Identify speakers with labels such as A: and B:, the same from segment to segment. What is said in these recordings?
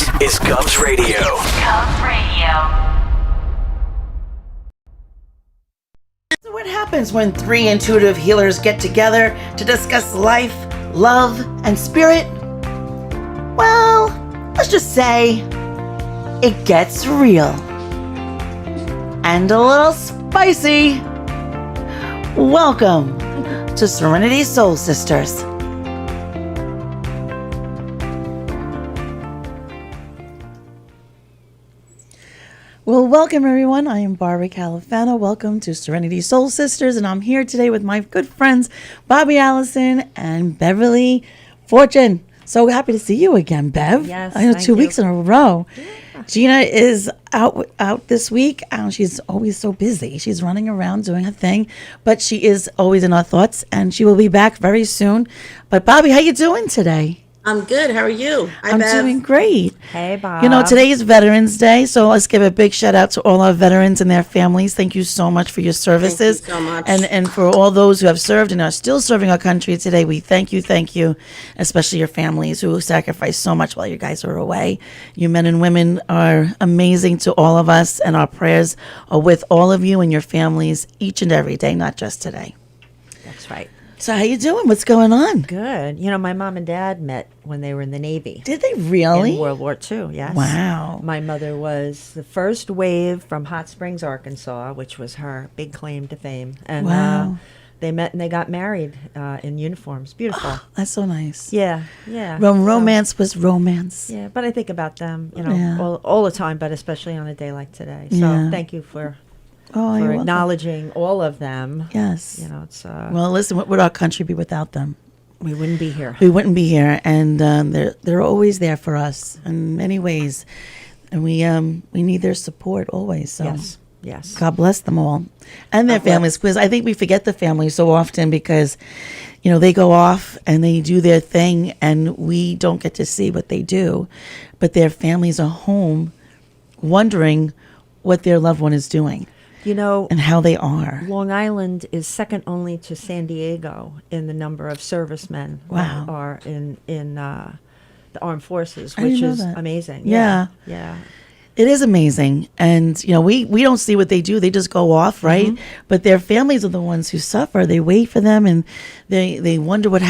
A: This is Cubs Radio.
B: Cubs Radio.
C: So what happens when three intuitive healers get together to discuss life, love, and spirit? Well, let's just say it gets real. And a little spicy. Welcome to Serenity Soul Sisters. Well, welcome everyone. I am Barbara Califano. Welcome to Serenity Soul Sisters, and I'm here today with my good friends Bobby Allison and Beverly Fortune. So happy to see you again, Bev.
D: Yes,
C: I know
D: thank
C: 2
D: you.
C: weeks in a row. Yeah. Gina is out this week. She's always so busy. She's running around doing her thing, but she is always in our thoughts, and she will be back very soon. But Bobby, how you doing today?
E: I'm good. How are you?
C: I'm doing great.
D: Hey, Bob.
C: You know, today is Veterans Day, so let's give a big shout out to all our veterans and their families. Thank you so much for your services.
E: Thank you so much.
C: And for all those who have served and are still serving our country today, we thank you, especially your families who sacrifice so much while you guys are away. You men and women are amazing to all of us, and our prayers are with all of you and your families each and every day, not just today.
D: That's right.
C: So how you doing? What's going on?
D: Good. You know, my mom and dad met when they were in the Navy.
C: Did they really?
D: In World War II, yes.
C: Wow.
D: My mother was the first wave from Hot Springs, Arkansas, which was her big claim to fame. And
C: Wow.
D: they met and they got married in uniforms. Beautiful.
C: That's so nice.
D: Yeah, yeah.
C: Romance was romance.
D: Yeah, but I think about them, you know,
C: Yeah.
D: all the time, but especially on a day like today. So
C: Yeah.
D: thank you for
C: Oh, you're welcome.
D: acknowledging all of them.
C: Yes.
D: You know, it's
C: Well, listen, what would our country be without them?
D: we wouldn't be here.
C: We wouldn't be here, and they're always there for us in many ways, and we need their support always. So
D: Yes. Yes.
C: God bless them all and their
E: God bless.
C: families, because I think we forget the families so often because, you know, they go off and they do their thing, and we don't get to see what they do, but their families are home, wondering what their loved one is doing.
D: You know,
C: And how they are.
D: Long Island is second only to San Diego in the number of servicemen
C: Wow.
D: that are in the armed forces,
C: I didn't
D: which
C: know
D: is
C: that.
D: amazing.
C: Yeah.
D: Yeah.
C: It is amazing. And, you know, we don't see what they do. They just go off, right?
D: Mm-hmm.
C: But their families are the ones who suffer. They wait for them, and they wonder what's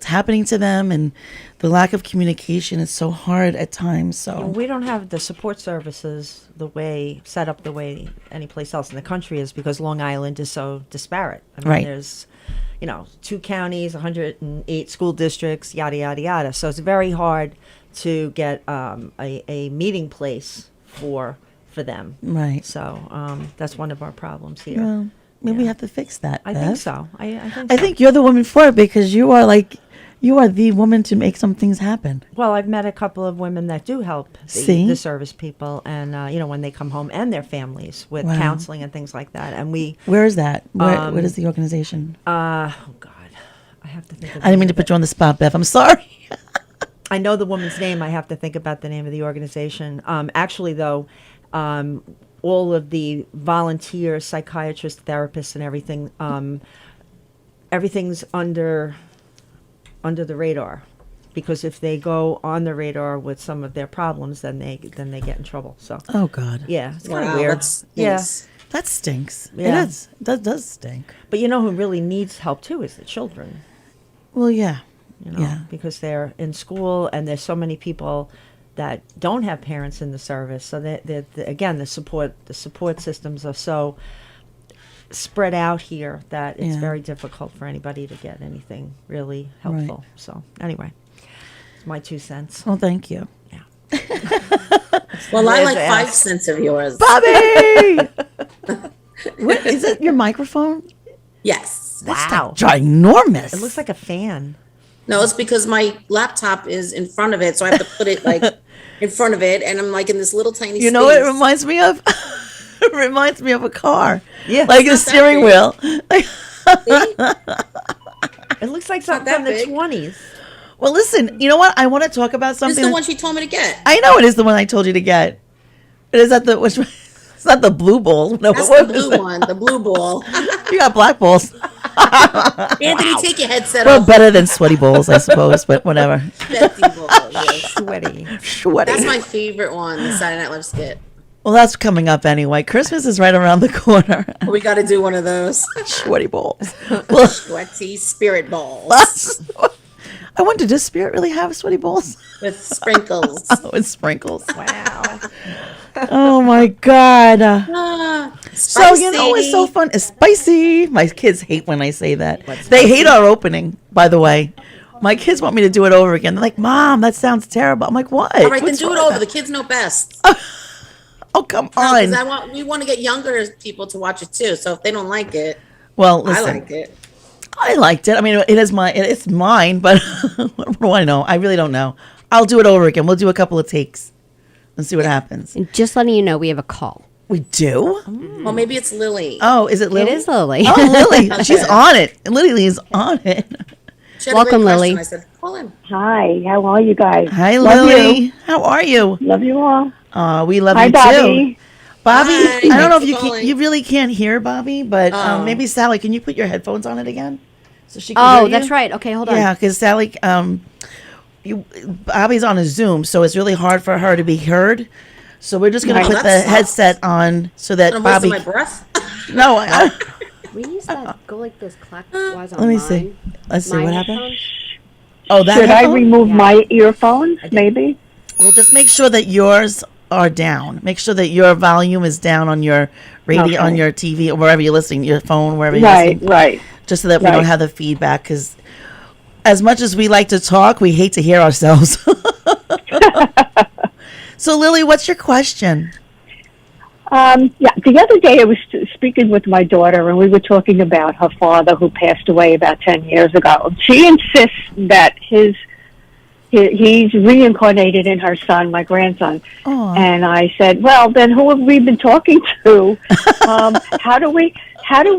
C: happening to them. And the lack of communication is so hard at times. So
D: We don't have the support services set up the way any place else in the country is, because Long Island is so disparate. I mean,
C: Right.
D: there's, 2 counties, 108 school districts, yada, yada, yada. So it's very hard to get a meeting place for them.
C: Right.
D: So that's one of our problems here.
C: Well, maybe we
D: Yeah.
C: have to fix that.
D: I
C: Bev.
D: think so. I think
C: I
D: so.
C: think you're the woman for it, because you are the woman to make some things happen.
D: Well, I've met a couple of women that do help
C: See?
D: the service people, and when they come home, and their families with
C: Wow.
D: counseling and things like that. And we,
C: Where is that? What is the organization?
D: oh God, I have to think.
C: I didn't mean to put you on the spot, Bev. I'm sorry.
D: I know the woman's name. I have to think about the name of the organization. Actually, though, all of the volunteers, psychiatrists, therapists, and everything, everything's under the radar, because if they go on the radar with some of their problems, then they get in trouble. So
C: Oh, God.
D: yeah, it's kind of
E: Wow,
D: weird.
E: that's
D: Yeah,
E: nice.
C: That stinks.
D: Yeah.
C: It is. That does stink.
D: but you know who really needs help too is the children.
C: Well, yeah.
D: You know,
C: Yeah.
D: because they're in school, and there's so many people that don't have parents in the service. So that again, the support systems are so spread out here that it's
C: Yeah.
D: very difficult for anybody to get anything really helpful. So anyway, it's my 2 cents.
C: Well, thank you.
D: Yeah.
E: Well, I
D: Glad
E: like
D: to
E: 5
D: ask.
E: cents of yours.
C: Bobby! What, is it your microphone?
E: Yes.
C: That's
D: Wow.
C: ginormous.
D: It looks like a fan.
E: No, it's because my laptop is in front of it, so I have to put it like in front of it, and I'm like in this little tiny
C: You know what it
E: space.
C: reminds me of? It reminds me of a car.
D: Yeah.
C: Like a
E: It's not that
C: steering
E: big.
C: wheel.
E: See?
D: It looks like
E: not
D: something
E: that
D: from the
E: big.
D: 20s.
C: Well, listen, you know what? I want to talk about
E: This
C: something.
E: is the one she told me to get.
C: I know it is the one I told you to get. It is that which it's not the blue bowl. No,
E: That's
C: what
E: the
C: is
E: blue
C: it?
E: one, the blue ball.
C: You got black balls.
E: Anthony, take your headset
C: Well,
E: off.
C: better than sweaty bowls, I suppose, but whatever.
E: Sweaty balls. yes.
D: Sweaty.
C: Sweaty.
E: That's my favorite one, the Saturday Night Live skit.
C: Well, that's coming up anyway. Christmas is right around the corner.
E: We got to do one of those.
C: Sweaty balls. Well,
E: Sweaty spirit balls
C: I wonder, does Spirit really have sweaty balls?
E: with sprinkles.
C: Oh, with sprinkles.
D: Wow.
C: Oh my God. So,
E: Spicy.
C: it's so fun. It's spicy. My kids hate when I say that. They hate our opening, by the way. My kids want me to do it over again. They're like, Mom, that sounds terrible. I'm like, what?
E: All right, then
C: What's
E: do it
C: wrong?
E: over. The kids know best.
C: Oh, come
E: No, 'cause
C: on.
E: we want to get younger people to watch it too. So if they don't like it,
C: Well, listen.
E: I like it.
C: I liked it. I mean, it's mine, but what do I know? I really don't know. I'll do it over again. We'll do a couple of takes and see what happens.
A: And just letting you know, we have a call.
C: We do?
E: Well, maybe it's Lily.
C: Oh, is it Lily?
A: It is Lily.
C: Oh, Lily. She's on it. Lily is on it.
E: She had a
A: Welcome,
E: great
A: Lily.
E: question. I said, call in.
B: Hi, how are you guys?
C: Hi,
B: Love
C: Lily.
B: you.
C: How are you?
B: Love you all.
C: We love
B: Hi,
C: you
B: Bobby.
C: too. Bobby,
E: Hi,
C: I don't know if
E: thanks
C: you
E: for
C: can,
E: calling.
C: you really can't hear Bobby, but
E: Oh.
C: maybe Sally, can you put your headphones on it again? So she can hear
A: Oh,
C: you?
A: that's right. Okay, hold on.
C: Yeah, because Sally, Bobby's on a Zoom, so it's really hard for her to be heard. So we're just gonna
B: Right.
C: put
E: Oh,
C: the
E: that sucks.
C: headset on so that
E: I'm wasting
C: Bobby.
E: my breath.
C: No,
A: We use that go like this clockwise on
C: let me
A: mine.
C: see. Let's see
A: My
C: what happened.
A: headphones.
C: Oh, that
B: Should I
C: headphone?
B: remove
A: Yeah.
B: my earphones, maybe?
C: Well, just make sure that yours are down. Make sure that your volume is down on your radio,
B: Okay.
C: on your TV, or wherever you're listening, your phone, wherever you're
B: Right,
C: listening.
B: right.
C: Just so that we don't
B: Right.
C: have the feedback. Because as much as we like to talk, we hate to hear ourselves. So, Lily, what's your question?
B: Yeah, the other day I was speaking with my daughter, and we were talking about her father who passed away about 10 years ago. She insists that he's reincarnated in her son, my grandson.
C: Aw.
B: And I said, well, then who have we been talking to? How do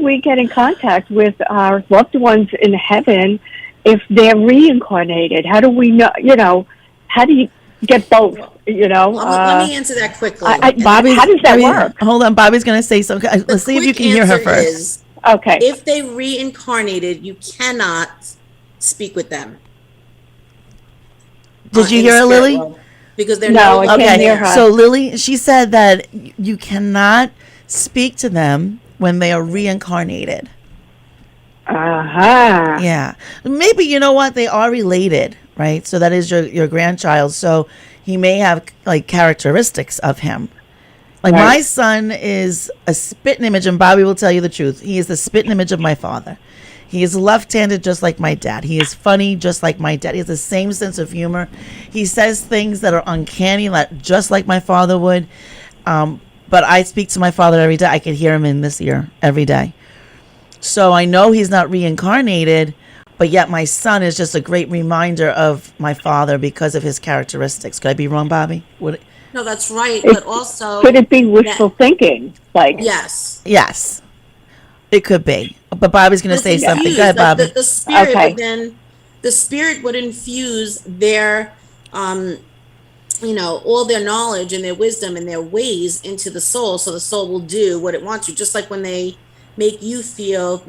B: we get in contact with our loved ones in heaven if they're reincarnated? How do we know, how do you get both,
E: Let me answer that quickly.
C: Bobby's,
B: how does that work?
C: Hold on, Bobby's going to say something.
E: The
C: Let's see if you
E: quick
C: can hear her
E: answer
C: first.
E: is,
B: Okay.
E: if they reincarnated, you cannot speak with them.
C: Did you
E: in the
C: hear her,
E: spirit
C: Lily?
E: world, because they're
B: No,
E: no
B: I
E: longer
B: can't
E: there.
B: hear her.
C: So Lily, she said that you cannot speak to them when they are reincarnated.
B: Uh-huh.
C: Yeah. Maybe, you know what? They are related, right? So that is your grandchild. So he may have like characteristics of him. Like
B: Right.
C: my son is a spitting image, and Bobby will tell you the truth. He is the spitting image of my father. He is left-handed just like my dad. He is funny just like my dad. He has the same sense of humor. He says things that are uncanny, just like my father would. But I speak to my father every day. I can hear him in this ear every day. So I know he's not reincarnated, but yet my son is just a great reminder of my father because of his characteristics. Could I be wrong, Bobby?
E: No, that's right. But also,
B: Could it be wishful thinking? Like,
E: yes.
C: Yes, it could be. But Bobby's going to say
E: It's
C: something.
E: infused.
C: Go ahead,
E: Like,
C: Bobby.
E: the spirit
B: Okay.
E: would then, the spirit would infuse their, all their knowledge and their wisdom and their ways into the soul, so the soul will do what it wants to. Just like when they make you feel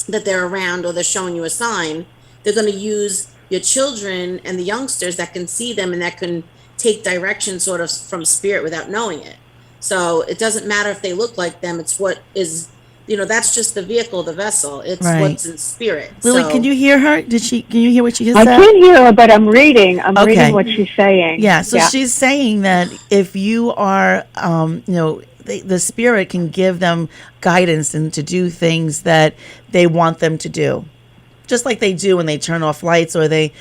E: that they're around or they're showing you a sign, they're going to use your children and the youngsters that can see them and that can take direction sort of from spirit without knowing it. So it doesn't matter if they look like them. It's what is, that's just the vehicle, the vessel. It's
C: Right.
E: what's in spirit.
C: Lily,
E: So-
C: can you hear her? Can you hear what she just
B: I
C: said?
B: can't hear her, but I'm reading. I'm
C: Okay.
B: reading what she's saying.
C: Yeah, so she's saying that if you are, the spirit can give them guidance and to do things that they want them to do. Just like they do when they turn off lights or they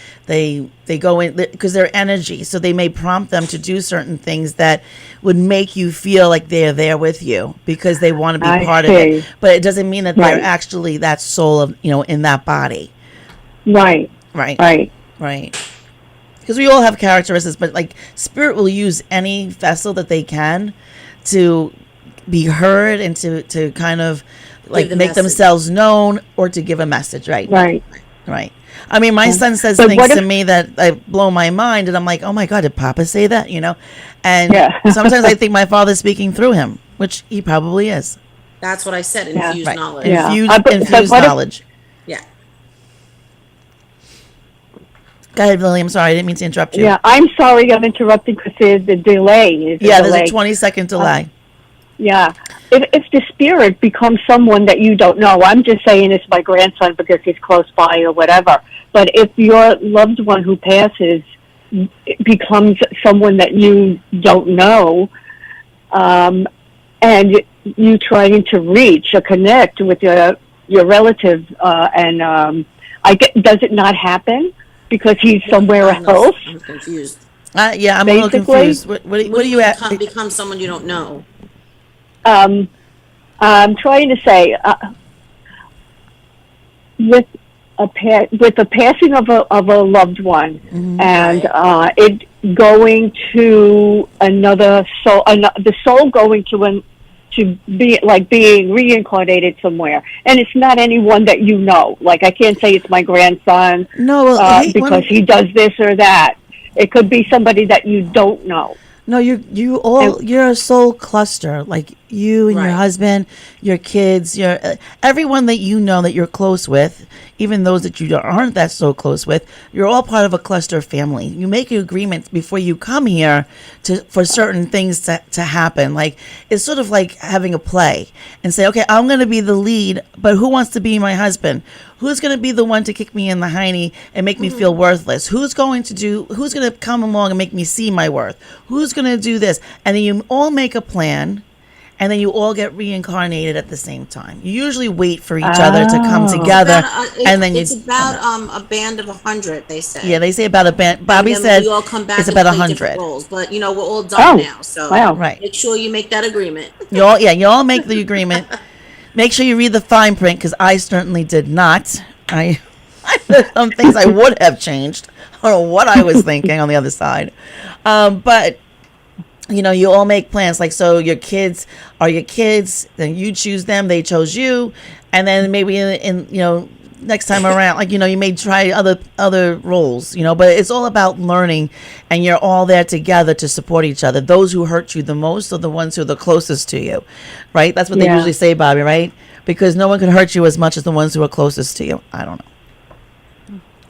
C: go in, because they're energy. So they may prompt them to do certain things that would make you feel like they're there with you because they want to be
B: I
C: part of
B: see.
C: it. But it doesn't mean that
B: Right.
C: they're actually that soul of, in that body.
B: Right,
C: Right.
B: right.
C: Right. Because we all have characteristics, but like spirit will use any vessel that they can to be heard and to kind of like
E: the
C: make
E: message.
C: themselves known or to give a message. Right.
B: Right.
C: Right. I mean, my son says
B: But
C: things
B: what
C: to
B: if-
C: me that blow my mind, and I'm like, oh my God, did Papa say that? And
B: Yeah.
C: sometimes I think my father's speaking through him, which he probably is.
E: That's what I said,
B: Yeah.
E: infused
C: Right.
E: knowledge.
B: Yeah.
C: Infused,
B: But
C: infused
B: what if-
C: knowledge.
E: Yeah.
C: Go ahead, Lily. I'm sorry. I didn't mean to interrupt you.
B: Yeah, I'm sorry I'm interrupting because there's a delay.
C: Yeah, there's a 20-second delay.
B: Yeah. If the spirit becomes someone that you don't know, I'm just saying it's my grandson because he's close by or whatever. But if your loved one who passes becomes someone that you don't know, and you trying to reach or connect with your relative, does it not happen because he's somewhere else?
E: I'm confused.
C: Yeah, I'm a little confused. What do you
E: become someone you don't know?
B: I'm trying to say with the passing of a loved one, and it going to another soul, the soul going to be like being reincarnated somewhere, and it's not anyone that you know. Like I can't say it's my grandson, because he does this or that. It could be somebody that you don't know.
C: No, you're a soul cluster, like you and your husband, your kids, everyone that you know that you're close with, even those that you aren't that so close with. You're all part of a cluster family. You make agreements before you come here for certain things to happen. Like it's sort of like having a play and say, okay, I'm going to be the lead, but who wants to be my husband? Who's going to be the one to kick me in the hiney and make me feel worthless? Who's going to come along and make me see my worth? Who's going to do this? And then you all make a plan, and then you all get reincarnated at the same time. You usually wait for each other to come together, and then it's about
E: a band of 100. They say.
C: Yeah, they say about a band. Bobby said
E: we all come back
C: it's about 100
E: roles, but we're all done now. So
C: right.
E: Make sure you make that agreement.
C: You all make the agreement. Make sure you read the fine print, because I certainly did not. There's some things I would have changed. I don't know what I was thinking on the other side. But, you all make plans. Like, so your kids are your kids, then you choose them, they chose you. And then maybe in next time around, like, you may try other roles, but it's all about learning, and you're all there together to support each other. Those who hurt you the most are the ones who are the closest to you, right? That's what they usually say, Bobby, right? Because no one can hurt you as much as the ones who are closest to you. I don't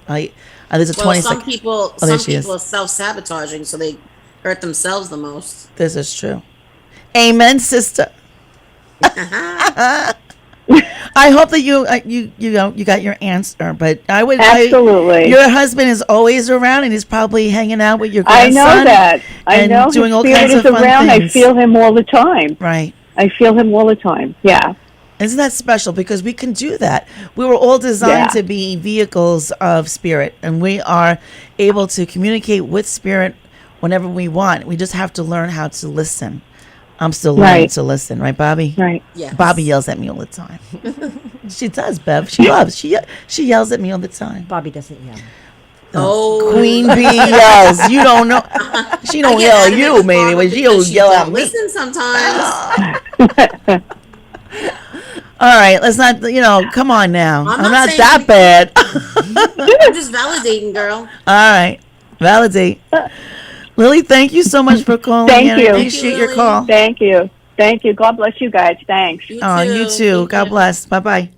C: know. There's a 20
E: some people are self-sabotaging, so they hurt themselves the most.
C: This is true. Amen, sister. I hope that you got your answer, but I would
B: absolutely.
C: Your husband is always around, and he's probably hanging out with your grandson.
B: I know that. I know
C: doing all
B: his
C: kinds
B: spirit
C: of
B: is
C: fun
B: around.
C: things.
B: I feel him all the time.
C: Right.
B: I feel him all the time. Yeah.
C: Isn't that special? Because we can do that. We were all designed to be vehicles of spirit, and we are able to communicate with spirit whenever we want. We just have to learn how to listen. I'm still learning to listen, right, Bobby?
B: Right.
E: Yeah.
C: Bobby yells at me all the time. She does, Bev. She loves. She yells at me all the time.
D: Bobby doesn't yell.
C: Oh, Queen Bee yells. You don't know. She don't yell at you, maybe, but she'll yell at me.
E: Listen sometimes.
C: All right, let's not. Come on now. I'm not that bad.
E: I'm just validating, girl.
C: All right, validate. Lily, thank you so much for calling.
B: Thank you.
C: I appreciate your call.
B: Thank you. Thank you. God bless you guys. Thanks.
E: You
C: too. God bless. Bye-bye.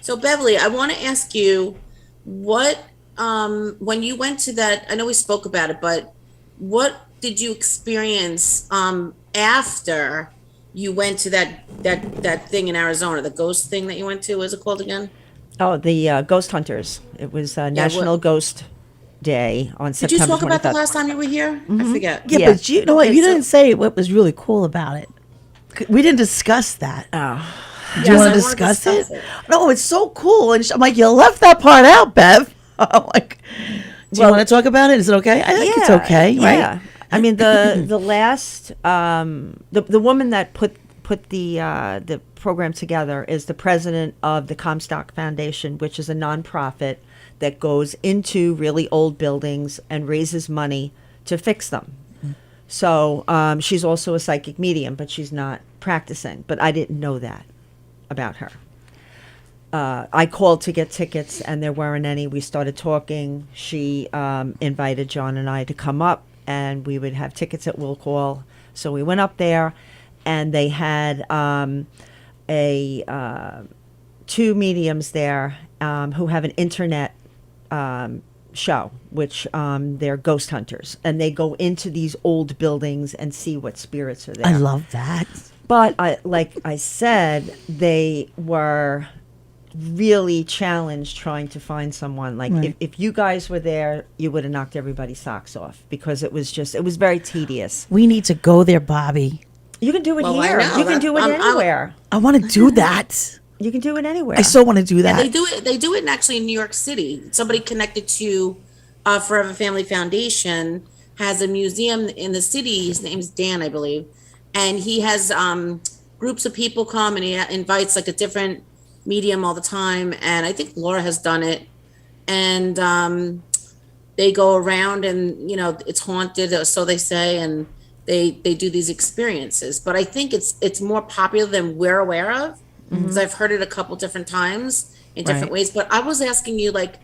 E: So, Beverly, I want to ask you what, when you went to that, I know we spoke about it, but what did you experience after you went to that thing in Arizona, the ghost thing that you went to? What is it called again?
D: Oh, the Ghost Hunters. It was National Ghost Day on September 25th.
E: Did you talk about the last time you were here? I forget.
C: Yeah, but you know what? You didn't say what was really cool about it. We didn't discuss that. Do you want to discuss it? No, it's so cool. And I'm like, you left that part out, Bev. I'm like, do you want to talk about it? Is it okay? I think it's okay, right?
D: Yeah. I mean, the last the woman that put the program together is the president of the Comstock Foundation, which is a nonprofit that goes into really old buildings and raises money to fix them. So she's also a psychic medium, but she's not practicing. But I didn't know that about her. I called to get tickets, and there weren't any. We started talking. She invited John and I to come up, and we would have tickets at will call. So we went up there, and they had two mediums there who have an internet show, which they're ghost hunters, and they go into these old buildings and see what spirits are there.
C: I love that.
D: But like I said, they were really challenged trying to find someone. Like
C: Right.
D: if you guys were there, you would have knocked everybody's socks off, because it was very tedious.
C: We need to go there, Bobby.
D: You can do it
E: Well, I
D: here.
E: know.
D: You can do it
E: I'm-
D: anywhere.
C: I want to do that.
D: You can do it anywhere.
C: I so want to do that.
E: They do it. They do it actually in New York City. Somebody connected to Forever Family Foundation has a museum in the city. His name's Dan, I believe, and he has groups of people come, and he invites like a different medium all the time. And I think Laura has done it, and they go around, and it's haunted, so they say, and they do these experiences. But I think it's more popular than we're aware of, because I've heard it a couple different times in different
C: Right.
E: ways. But I was asking you, like,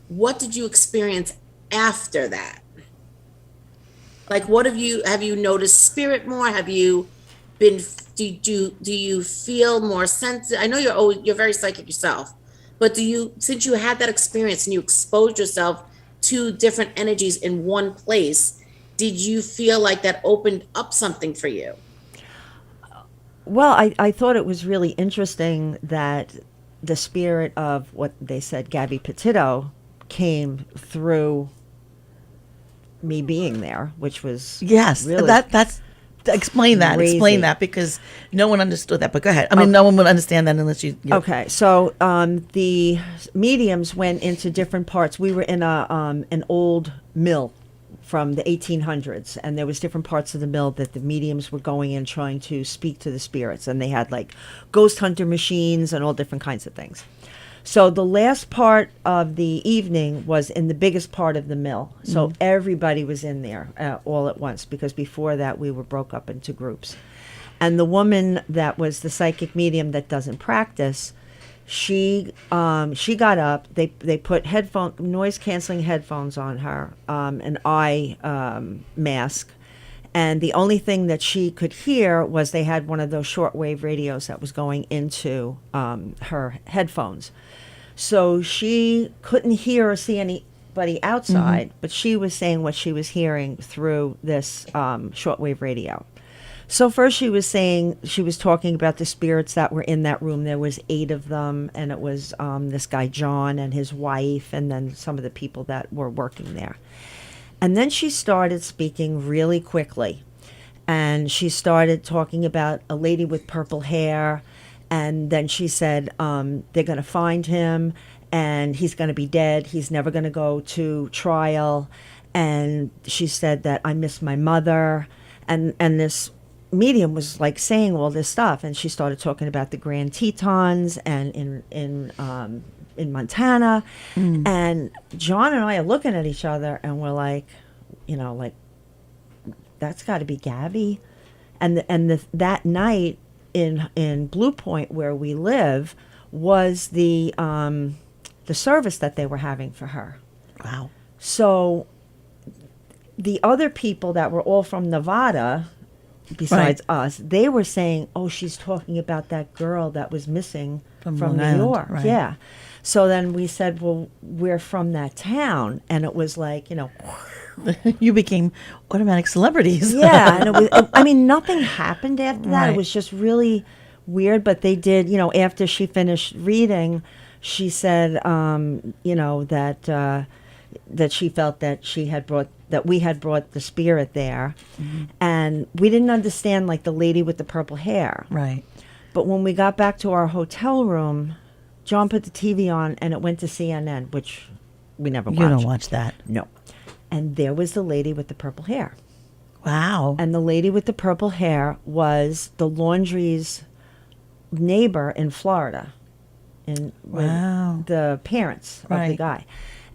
E: what did you experience after that? Like, what have you noticed spirit more? Have you been, do you feel more sensitive? I know you're very psychic yourself, but since you had that experience and you exposed yourself to different energies in one place, did you feel like that opened up something for you?
D: Well, I thought it was really interesting that the spirit of what they said, Gabby Petito, came through me being there, which was
C: Yes,
D: really
C: that's explain that.
D: crazy.
C: Explain that, because no one understood that. But go ahead. I mean, no one would understand that unless you.
D: Okay, so the mediums went into different parts. We were in an old mill from the 1800s, and there was different parts of the mill that the mediums were going in trying to speak to the spirits, and they had like ghost hunter machines and all different kinds of things. So the last part of the evening was in the biggest part of the mill. So everybody was in there all at once, because before that we were broke up into groups. And the woman that was the psychic medium that doesn't practice, she got up. They put noise canceling headphones on her, an eye mask, and the only thing that she could hear was they had one of those shortwave radios that was going into her headphones. So she couldn't hear or see anybody outside, but she was saying what she was hearing through this shortwave radio. So first she was talking about the spirits that were in that room. There was 8 of them, and it was this guy John and his wife, and then some of the people that were working there. And then she started speaking really quickly, and she started talking about a lady with purple hair, and then she said they're going to find him, and he's going to be dead. He's never going to go to trial. And she said that I miss my mother, and this medium was like saying all this stuff, and she started talking about the Grand Tetons and in Montana, and John and I are looking at each other, and we're like, like, that's got to be Gabby, and that night in Blue Point where we live was the service that they were having for her.
C: Wow.
D: So the other people that were all from Nevada, besides us, they were saying, oh, she's talking about that girl that was missing from
C: Long
D: New
C: Island,
D: York.
C: right.
D: Yeah. So then we said, well, we're from that town. And it was like,
C: You became automatic celebrities.
D: yeah. And it was, I mean, nothing happened after that.
C: Right.
D: It was just really weird. But they did, after she finished reading, she said, that she felt that we had brought the spirit there, and we didn't understand, like, the lady with the purple hair.
C: Right.
D: But when we got back to our hotel room, John put the TV on, and it went to CNN, which we never watched.
C: You don't watch that.
D: No. And there was the lady with the purple hair.
C: Wow.
D: And the lady with the purple hair was the laundry's neighbor in Florida, with
C: Wow.
D: the parents of the
C: Right.
D: guy.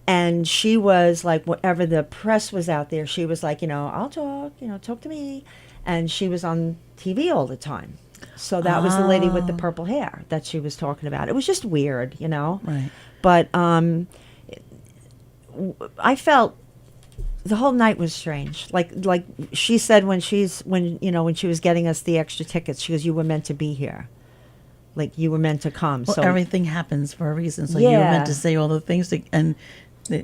D: And she was like, whatever the press was out there, she was like, I'll talk, talk to me. And she was on TV all the time. So that was the lady with the purple hair that she was talking about. It was just weird,
C: Right.
D: But I felt the whole night was strange. Like she said when she was getting us the extra tickets, she goes, you were meant to be here. Like, you were meant to come.
C: Well,
D: so
C: everything happens for a reason. So you were
D: Yeah.
C: meant to say all the things and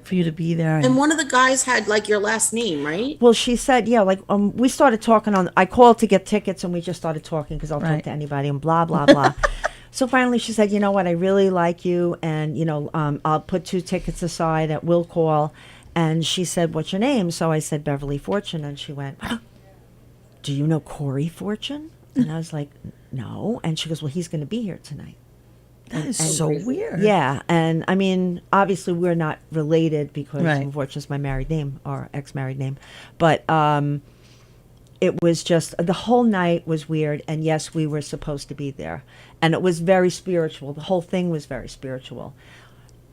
F: for you to be there.
E: And one of the guys had like your last name, right?
D: Well, she said, yeah, like we started talking I called to get tickets, and we just started talking because I'll talk
F: Right.
D: to anybody and blah blah blah. So finally, she said, you know what, I really like you, and I'll put 2 tickets aside at will call. And she said, what's your name? So I said Beverly Fortune, and she went, do you know Corey Fortune? And I was like, no. And she goes, well, he's going to be here tonight.
F: That is so weird.
D: Yeah, and I mean, obviously we're not related because
F: Right.
D: Fortune's my married name or ex-married name, but it was just the whole night was weird. And yes, we were supposed to be there, and it was very spiritual. The whole thing was very spiritual.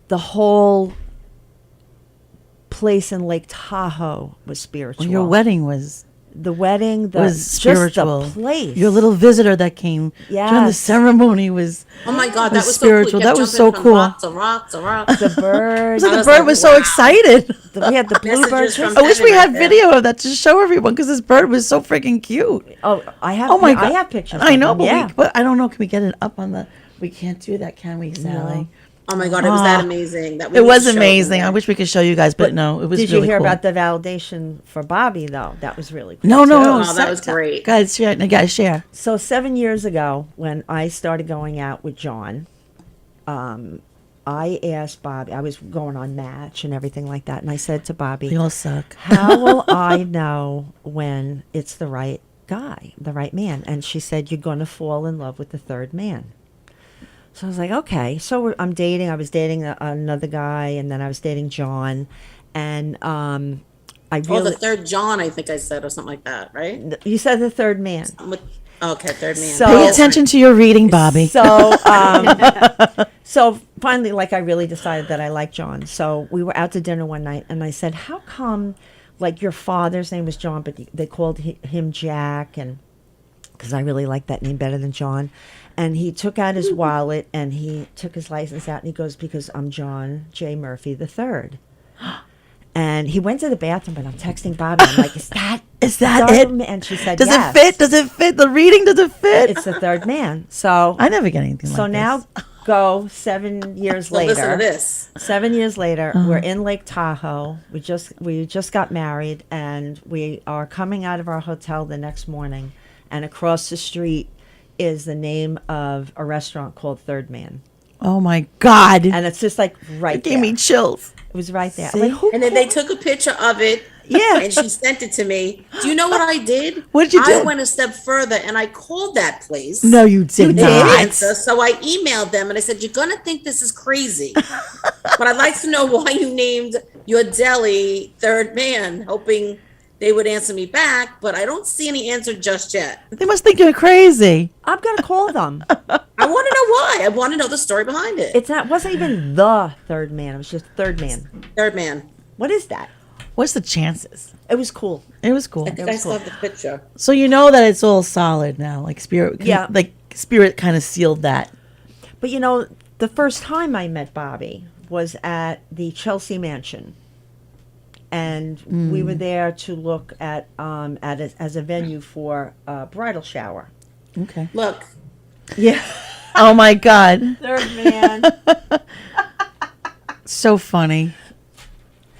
D: The whole place in Lake Tahoe was spiritual.
F: Well, your wedding was
D: The wedding,
F: was spiritual.
D: just the place.
F: Your little visitor that came during the
D: Yes.
F: ceremony was.
E: Oh my God, that
F: was
E: was
F: spiritual.
E: so cool.
F: That was so cool.
E: Rock to rock to rock.
D: the bird.
F: So
E: I
F: the
E: was
F: bird
E: like,
F: was so
E: wow.
F: excited.
D: We had the bluebird.
E: Messages from
F: I wish we
E: heaven
F: had
E: right there.
F: video of that to show everyone because this bird was so freaking cute.
D: Oh, I have.
F: Oh my God.
D: I have pictures.
F: I
D: of
F: know,
D: them,
F: but,
D: yeah.
F: but I don't know. Can we get it up on the? We can't do that, can we, Sally?
E: Oh my God, it was that amazing. That we
F: It
E: need
F: was
E: to show
F: amazing.
E: them.
F: I wish we could show you guys, but no, it was
D: Did
F: really
D: you hear
F: cool.
D: about the validation for Bobby though? That was really cool.
F: No, no,
D: too.
F: no.
E: Oh, that was great.
F: Guys, share. Guys, share.
D: So 7 years ago, when I started going out with John, I asked Bobby. I was going on Match and everything like that, and I said to Bobby,
F: We all suck.
D: "How will I know when it's the right guy, the right man?" And she said, "You're going to fall in love with the third man." So I was like, okay. So I'm dating. I was dating another guy, and then I was dating John, and I
E: Oh,
D: really.
E: the third John, I think I said, or something like that, right?
D: You said the third man.
E: Okay, third man.
D: So-
F: Pay attention to your reading, Bobby.
D: So, so finally, like, I really decided that I like John. So we were out to dinner one night, and I said, "How come, like, your father's name was John, but they called him Jack?" And because I really like that name better than John. And he took out his wallet and he took his license out, and he goes, "Because I'm John J. Murphy the third." And he went to the bathroom, and I'm texting Bobby. I'm like, "Is that
F: that
D: third
F: it?
D: man?" And she said,
F: Does
D: "Yes."
F: it fit? Does it fit? The reading, does it fit?
D: It's the third man. So
F: I never get anything like
D: so
F: this.
D: now go 7 years
E: So listen to
D: later.
E: this.
D: 7 years later,
F: Uh-huh.
D: we're in Lake Tahoe. We just got married, and we are coming out of our hotel the next morning, and across the street is the name of a restaurant called Third Man,
F: Oh my God.
D: and it's just like right
F: It gave
D: there.
F: me chills.
D: It was right there.
F: See?
D: Like, who
E: And then they took a picture of it.
D: Yeah.
E: And she sent it to me. Do you know what I did?
F: What did you
E: I
F: do?
E: went a step further and I called that place.
F: No, you did
E: They
F: not.
E: didn't answer, so I emailed them and I said, "You're gonna think this is crazy, but I'd like to know why you named your deli Third Man," hoping they would answer me back. But I don't see any answer just yet.
F: They must think you're crazy.
D: I'm gonna call them.
E: I want to know why. I want to know the story behind it.
D: Wasn't even the Third Man. It was just Third Man.
E: Third Man.
D: What is that?
F: What's the chances?
D: It was cool.
F: It was cool.
E: I think I still have the picture.
F: So you know that it's all solid now. Like spirit.
D: Yeah.
F: Like spirit kind of sealed that.
D: But you know, the first time I met Bobby was at the Chelsea Mansion, and we were there to look at as a venue for a bridal shower.
F: Okay.
E: Look,
D: Yeah,
F: Oh my God.
D: Third Man.
F: So funny.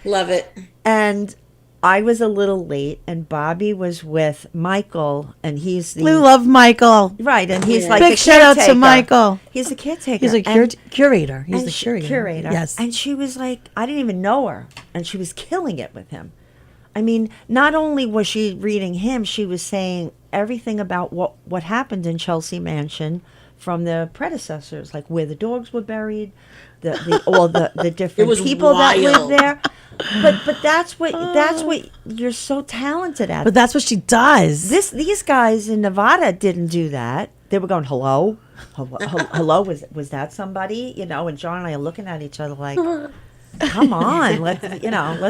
E: love it.
D: And I was a little late, and Bobby was with Michael, and he's
F: We
D: the
F: love Michael.
D: right, and he's
E: Yeah.
D: like
F: Big
D: the
F: shout out to
D: caretaker.
F: Michael.
D: He's a caretaker.
F: He's a
D: And-
F: curator. He's
D: and
F: the
D: she-
F: curator. Yes.
D: And she was like, I didn't even know her. And she was killing it with him. I mean, not only was she reading him, she was saying everything about what happened in Chelsea Mansion from the predecessors, like where the dogs were buried, all the different
E: was
D: people that
E: wild.
D: lived there. But that's what you're so talented at.
F: But that's what she does.
D: These guys in Nevada didn't do that. They were going, hello, hello, was that somebody? You know, and John and I are looking at each other like, come on, let's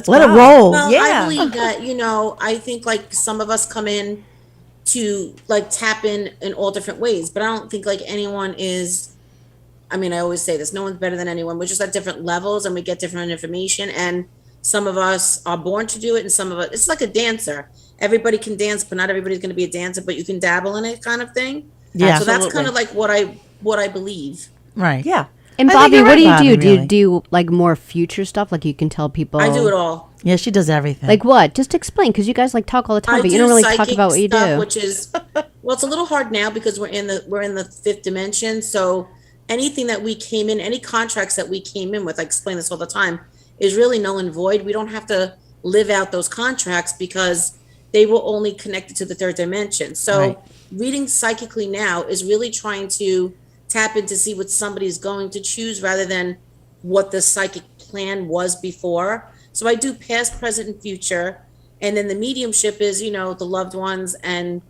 F: Let it
D: go.
F: roll.
E: Well,
D: Yeah.
E: I believe that, I think like some of us come in to like tap in all different ways, but I don't think like anyone is, I mean, I always say this, no one's better than anyone. We're just at different levels and we get different information, and some of us are born to do it and some of us, it's like a dancer. Everybody can dance, but not everybody's going to be a dancer, but you can dabble in it kind of thing.
F: Yeah.
E: So that's
D: Absolutely.
E: kind of like what I believe.
F: Right.
D: Yeah.
A: And
C: I think
A: Bobby,
C: you're
A: what
C: right,
A: do you
C: Bobby,
A: do? Do
C: really.
A: you do like more future stuff? Like you can tell people.
E: I do it all.
C: Yeah, she does everything.
A: Like what? Just explain, because you guys like talk all the time,
E: I
A: but you
E: do
A: don't really talk
E: psychic
A: about what you
E: stuff,
A: do.
E: which is well, it's a little hard now because we're in the fifth dimension. So anything that we came in, any contracts that we came in with, I explain this all the time, is really null and void. We don't have to live out those contracts because they will only connect it to the third dimension. So
C: Right.
E: reading psychically now is really trying to tap in to see what somebody's going to choose rather than what the psychic plan was before. So I do past, present, and future. And then the mediumship is, the loved ones. And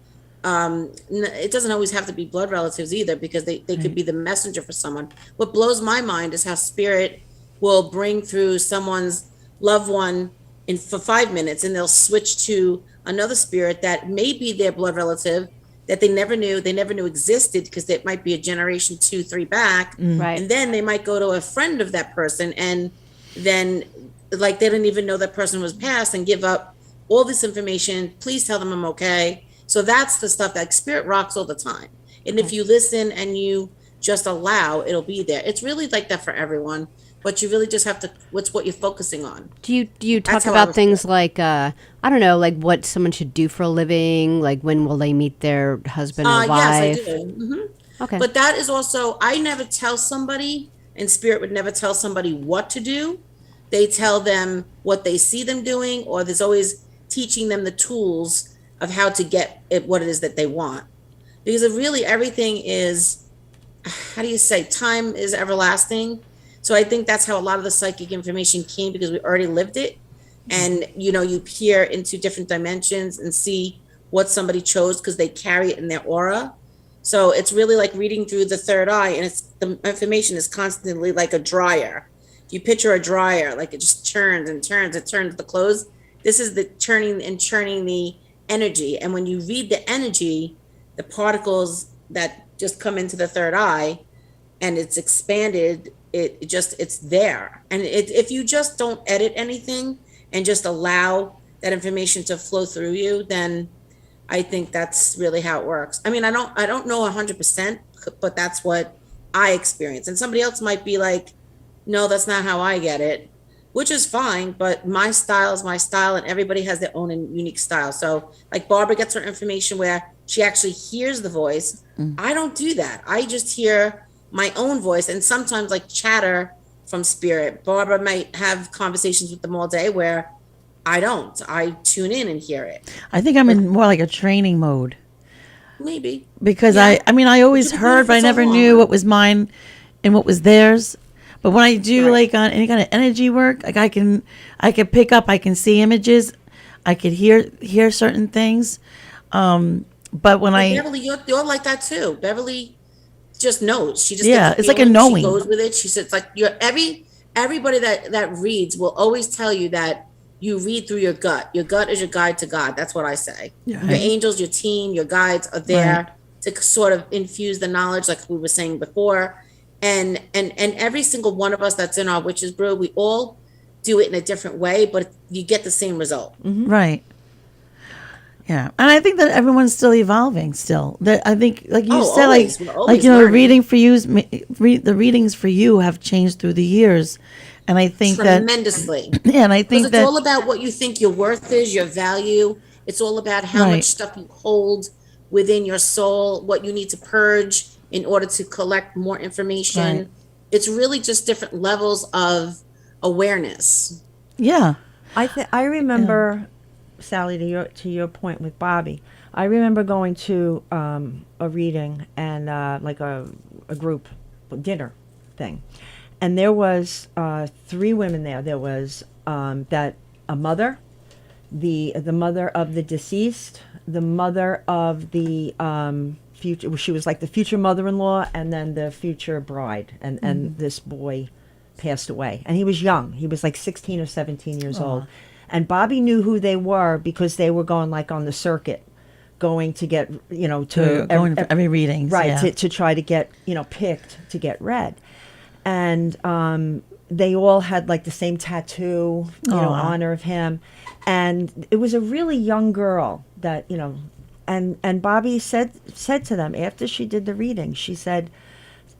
E: it doesn't always have to be blood relatives either, because they could be the messenger for someone. What blows my mind is how spirit will bring through someone's loved one for 5 minutes, and they'll switch to another spirit that may be their blood relative that they never knew existed, because it might be a generation 2, 3 back.
A: Right.
E: And then they might go to a friend of that person, and then like they didn't even know that person was passed, and give up all this information. Please tell them I'm okay. So that's the stuff that spirit rocks all the time. And if you listen and you just allow, it'll be there. It's really like that for everyone, but you really just have to, what you're focusing on.
A: Do you talk
E: That's how I
A: about
E: was
A: things like I don't know, like what someone should do for a living, like when will they meet their husband or wife?
E: Yes, I do.
A: Okay.
E: But that is also, I never tell somebody, and spirit would never tell somebody what to do. They tell them what they see them doing, or there's always teaching them the tools of how to get it, what it is that they want. Because really everything is, how do you say, time is everlasting. So I think that's how a lot of the psychic information came, because we already lived it. And, you peer into different dimensions and see what somebody chose because they carry it in their aura. So it's really like reading through the third eye, and the information is constantly like a dryer. If you picture a dryer, like it just turns and turns, it turns the clothes. This is the turning and churning the energy. And when you read the energy, the particles that just come into the third eye and it's expanded, it's there. And if you just don't edit anything and just allow that information to flow through you, then I think that's really how it works. I mean, I don't know 100%, but that's what I experience. And somebody else might be like, no, that's not how I get it, which is fine. But my style is my style, and everybody has their own and unique style. So like Barbara gets her information where she actually hears the voice. I don't do that. I just hear my own voice, and sometimes like chatter from spirit. Barbara might have conversations with them all day where I don't. I tune in and hear it.
F: I think I'm in more like a training mode
E: Maybe.
F: because
E: Yeah.
F: I mean, I always
E: You've been doing it
F: heard,
E: for
F: but I
E: so
F: never
E: long.
F: knew what was mine and what was theirs. But when I do
E: Right.
F: like on any kind of energy work, like I can pick up, I can see images, I could hear certain things. But when I
E: Beverly, you're like that too. Beverly just knows. She just
F: Yeah,
E: gets
F: it's like a
E: feeling.
F: knowing.
E: She goes with it. She says like everybody that reads will always tell you that you read through your gut. Your gut is your guide to God. That's what I say. Your angels, your team, your guides are there to sort of infuse the knowledge, like we were saying before. And every single one of us that's in our witches brew, we all do it in a different way, but you get the same result.
F: Right. Yeah, and I think that everyone's still evolving. Still, that I think, like you said,
E: always. We're always
F: the
E: learning.
F: reading for you, the readings for you have changed through the years, and I think that,
E: Tremendously.
F: yeah, and I
E: Because
F: think
E: it's
F: that,
E: all about what you think your worth is, your value. It's all about how
F: Right.
E: much stuff you hold within your soul, what you need to purge in order to collect more information.
F: Right.
E: It's really just different levels of awareness.
F: yeah,
D: I remember, Sally, to your point with Bobby. I remember going to a reading and like a group dinner thing, and there was 3 women there. There was a mother, the mother of the deceased, the mother of the future. She was like the future mother-in-law, and then the future bride. And this boy passed away, and he was young. He was like 16 or 17 years old. And Bobby knew who they were because they were going like on the circuit, going to get,
F: going for every reading,
D: right,
F: yeah.
D: to try to get, picked to get read. And they all had like the same tattoo, honor of him. And it was a really young girl that, and Bobby said to them after she did the reading, she said,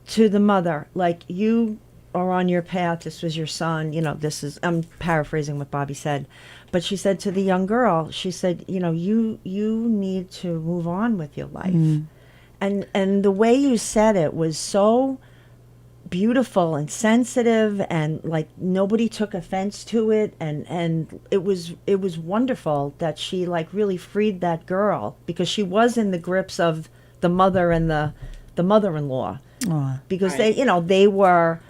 D: to the mother, like, you are on your path. This was your son. This is, I'm paraphrasing what Bobby said, but she said to the young girl, she said, you need to move on with your life. And the way you said it was so beautiful and sensitive, and like nobody took offense to it, and it was wonderful that she like really freed that girl, because she was in the grips of the mother and the mother-in-law. Because they were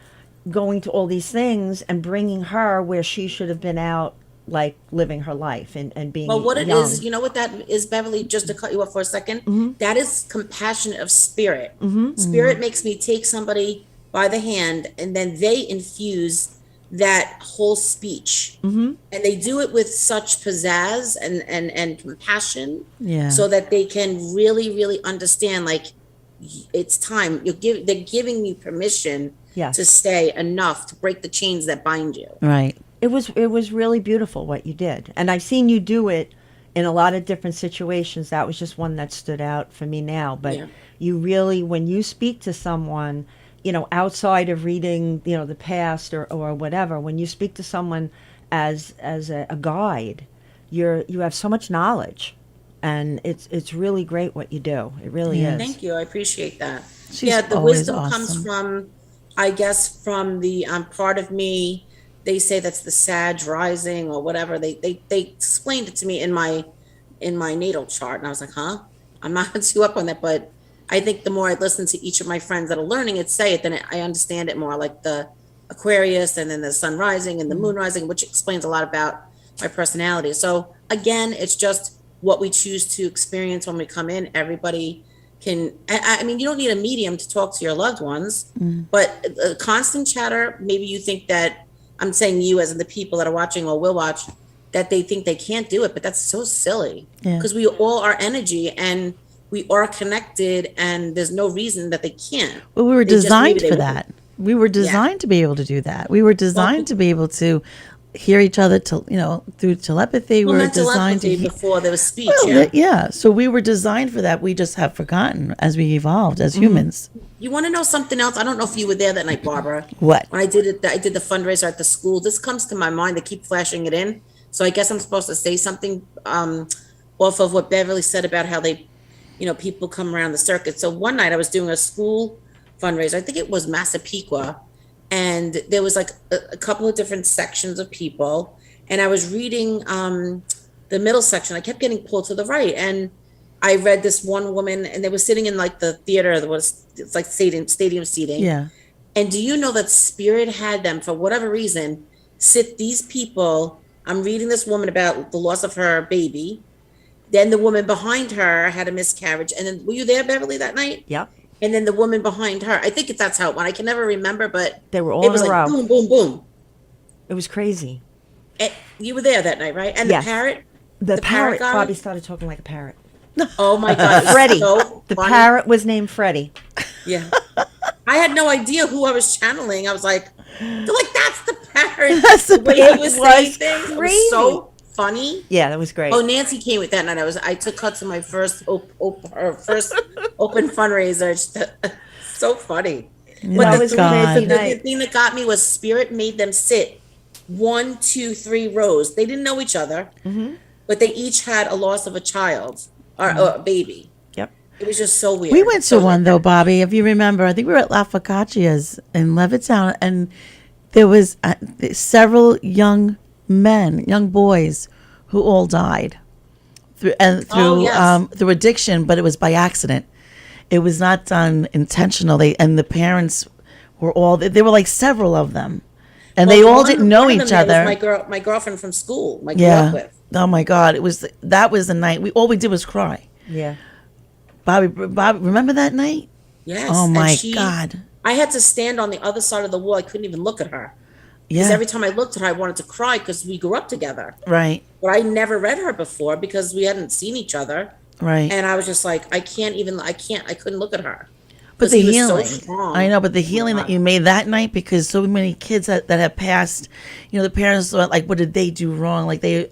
D: going to all these things and bringing her where she should have been out, like living her life and being
E: Well, what it
D: young.
E: is, you know what that is, Beverly, just to cut you off for a second? That is compassion of spirit. Spirit makes me take somebody by the hand, and then they infuse that whole speech. And they do it with such pizzazz and compassion, so that they can really, really understand, like, it's time. They're giving you permission to stay enough to break the chains that bind you.
F: Right.
D: It was really beautiful what you did. And I've seen you do it in a lot of different situations. That was just one that stood out for me now. But you really, when you speak to someone, outside of reading, the past or whatever, when you speak to someone as a guide, you have so much knowledge. And it's really great what you do. It really is.
E: Thank you. I appreciate that.
F: She's
E: The
F: always
E: wisdom
F: awesome.
E: comes from, I guess, from the part of me. They say that's the Sag rising or whatever. They explained it to me in my natal chart, and I was like, huh? I'm not too up on that, but I think the more I listen to each of my friends that are learning it say it, then I understand it more. Like the Aquarius, and then the sun rising and the moon rising, which explains a lot about my personality. So again, it's just what we choose to experience when we come in. Everybody can, I mean, you don't need a medium to talk to your loved ones, but a constant chatter, maybe you think that, I'm saying you as in the people that are watching or will watch, that they think they can't do it, but that's so silly, because we all are energy and we are connected, and there's no reason that they can't.
F: Well, we were
E: They just-
F: designed
E: maybe
F: for
E: they
F: that. We were designed to be able to do that. We were designed to be able to hear each other, through telepathy.
E: Well,
F: we were
E: not
F: designed to
E: telepathy before there was speech.
F: So we were designed for that. We just have forgotten as we evolved as humans.
E: You want to know something else? I don't know if you were there that night, Barbara.
F: What?
E: When I did it, I did the fundraiser at the school. This comes to my mind. They keep flashing it in. So I guess I'm supposed to say something off of what Beverly said about how they, people come around the circuit. So one night I was doing a school fundraiser. I think it was Massapequa. And there was like a couple of different sections of people. And I was reading the middle section. I kept getting pulled to the right. And I read this one woman, and they were sitting in like the theater that was, it's like stadium seating.
F: Yeah.
E: And do you know that Spirit had them, for whatever reason, sit these people? I'm reading this woman about the loss of her baby. Then the woman behind her had a miscarriage. And then, were you there, Beverly, that night?
D: Yep.
E: And then the woman behind her, I think that's how it went. I can never remember, but
D: They were all
E: it was
D: in a
E: like
D: row.
E: boom, boom, boom.
D: It was crazy.
E: And you were there that night, right? And
D: Yes.
E: the parrot?
D: The parrot,
E: guy?
D: Bobby started talking like a parrot.
E: Oh my God. it was
D: Freddie.
E: so
D: The
E: funny.
D: parrot was named Freddie.
E: Yeah. I had no idea who I was channeling. I was like, they're like, that's the parrot.
F: That's the
E: the way
F: parrot.
E: he was
D: It
E: saying
D: was
E: things. It
D: crazy.
E: was so funny.
D: Yeah, that was great.
E: Oh, Nancy came with that night. I took her to my first first open fundraiser. It's so funny.
D: That was a crazy
E: The
D: night.
E: thing that got me was Spirit made them sit 1, 2, 3 rows. They didn't know each other, but they each had a loss of a child or a baby.
D: Yep.
E: It was just so weird.
F: We went to
E: So
F: one though, Bobby. If you remember, I think we were at La Focaccia's in Levittown, and there was several young boys, who all died through addiction, but it was by accident. It was not done intentional. And the parents were all there were like several of them, and they all didn't know
E: one of
F: each
E: them there
F: other.
E: was my girlfriend from school. Grew up with.
F: Oh my God! That was the night. All we did was cry.
D: Yeah.
F: Bobby, remember that night?
E: Yes.
F: Oh
E: and
F: my God!
E: I had to stand on the other side of the wall. I couldn't even look at her. Because
F: Yeah,
E: every time I looked at her, I wanted to cry because we grew up together.
F: right,
E: But I never read her before because we hadn't seen each other.
F: right.
E: And I was just like, I couldn't look at her.
F: But
E: 'Cause
F: the
E: he was so
F: healing,
E: strong.
F: I know, but the healing that you made that night, because so many kids that have passed, the parents were like, what did they do wrong? Like a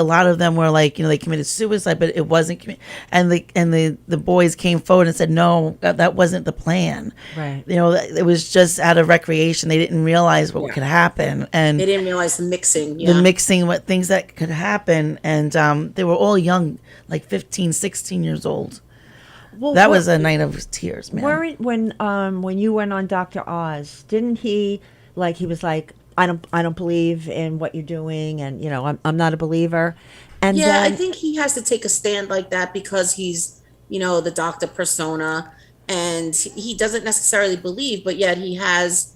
F: lot of them were like, they committed suicide, but it wasn't, and the boys came forward and said, no, that wasn't the plan.
D: Right.
F: It was just out of recreation. They didn't realize what could happen. And
E: They didn't realize the mixing.
F: the mixing, what things that could happen. And they were all young, like 15, 16 years old.
D: Well,
F: That was a night of tears, man.
D: When you went on Dr. Oz, didn't he he was like, I don't believe in what you're doing, and I'm not a believer. And
E: Yeah,
D: then,
E: I think he has to take a stand like that because he's, the doctor persona, and he doesn't necessarily believe, but yet he has,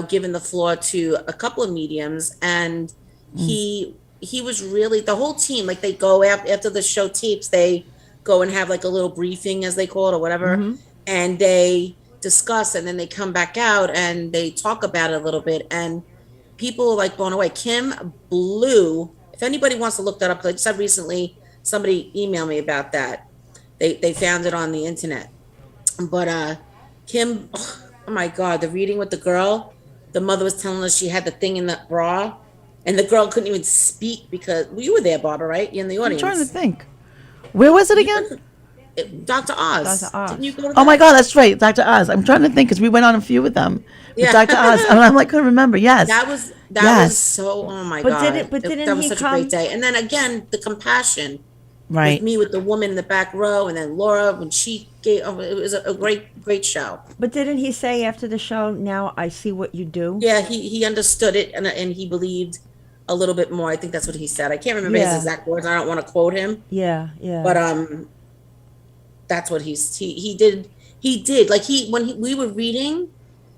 E: given the floor to a couple of mediums, and he was really, the whole team, like they go after the show tapes, they go and have like a little briefing, as they call it, or whatever, and they discuss, and then they come back out and they talk about it a little bit, and people are like blown away. Kim blew. If anybody wants to look that up, because I just had recently somebody emailed me about that. They found it on the internet, but Kim, oh my God, the reading with the girl, the mother was telling us she had the thing in the bra, and the girl couldn't even speak because you were there, Barbara, right? You're in the
F: I'm
E: audience.
F: trying to think. Where was it again?
E: Dr. Oz.
D: Dr. Oz.
E: Didn't you go to
F: Oh my
E: that?
F: God, that's right, Dr. Oz. I'm trying to think because we went on a few with them. With
E: Yeah.
F: Dr. Oz. And I'm like, couldn't remember. Yes.
E: That was
F: Yes.
E: so. Oh my
D: But
E: God!
D: didn't
E: that was
D: he
E: such
D: come-
E: a great day. And then again, the compassion
F: Right.
E: with me, with the woman in the back row, and then Laura when she gave. Oh, it was a great show.
D: but didn't he say after the show, now I see what you do?
E: Yeah, he understood it, and he believed a little bit more. I think that's what he said. I can't remember his
D: Yeah.
E: exact words. I don't want to quote him,
D: Yeah.
E: but that's what he did. Like we were reading,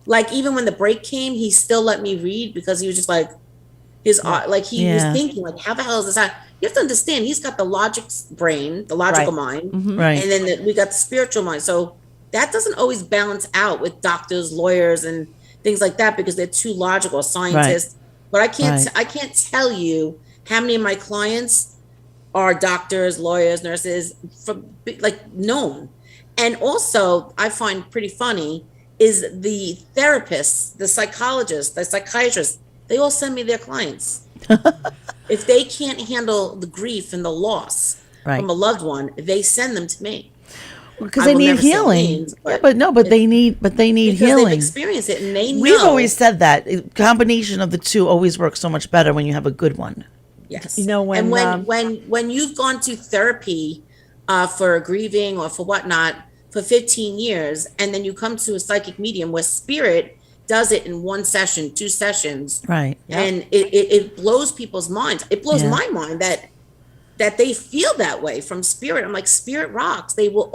E: like even when the break came, he still let me read because he was just like like he was
F: Yeah.
E: thinking like, how the hell is this? You have to understand, he's got the logic brain, the logical mind,
F: Right.
E: and then we got the spiritual mind. So that doesn't always balance out with doctors, lawyers, and things like that because they're too logical, scientists. But I can't tell you how many of my clients are doctors, lawyers, nurses, from like known. And also, I find pretty funny is the therapists, the psychologists, the psychiatrists. They all send me their clients. If they can't handle the grief and the loss from a loved one, they send them to me.
F: Because
E: I
F: they
E: will
F: need
E: never say
F: healing.
E: names,
F: Yeah, but they need
E: because
F: healing.
E: they've experienced it and they know.
F: We've always said that combination of the two always works so much better when you have a good one.
E: Yes.
D: When,
E: and when you've gone to therapy for grieving or for whatnot for 15 years, and then you come to a psychic medium where spirit does it in one session, 2 sessions,
F: Right.
E: and it blows people's minds. It blows
F: Yeah.
E: my mind that they feel that way from spirit. I'm like, spirit rocks. They will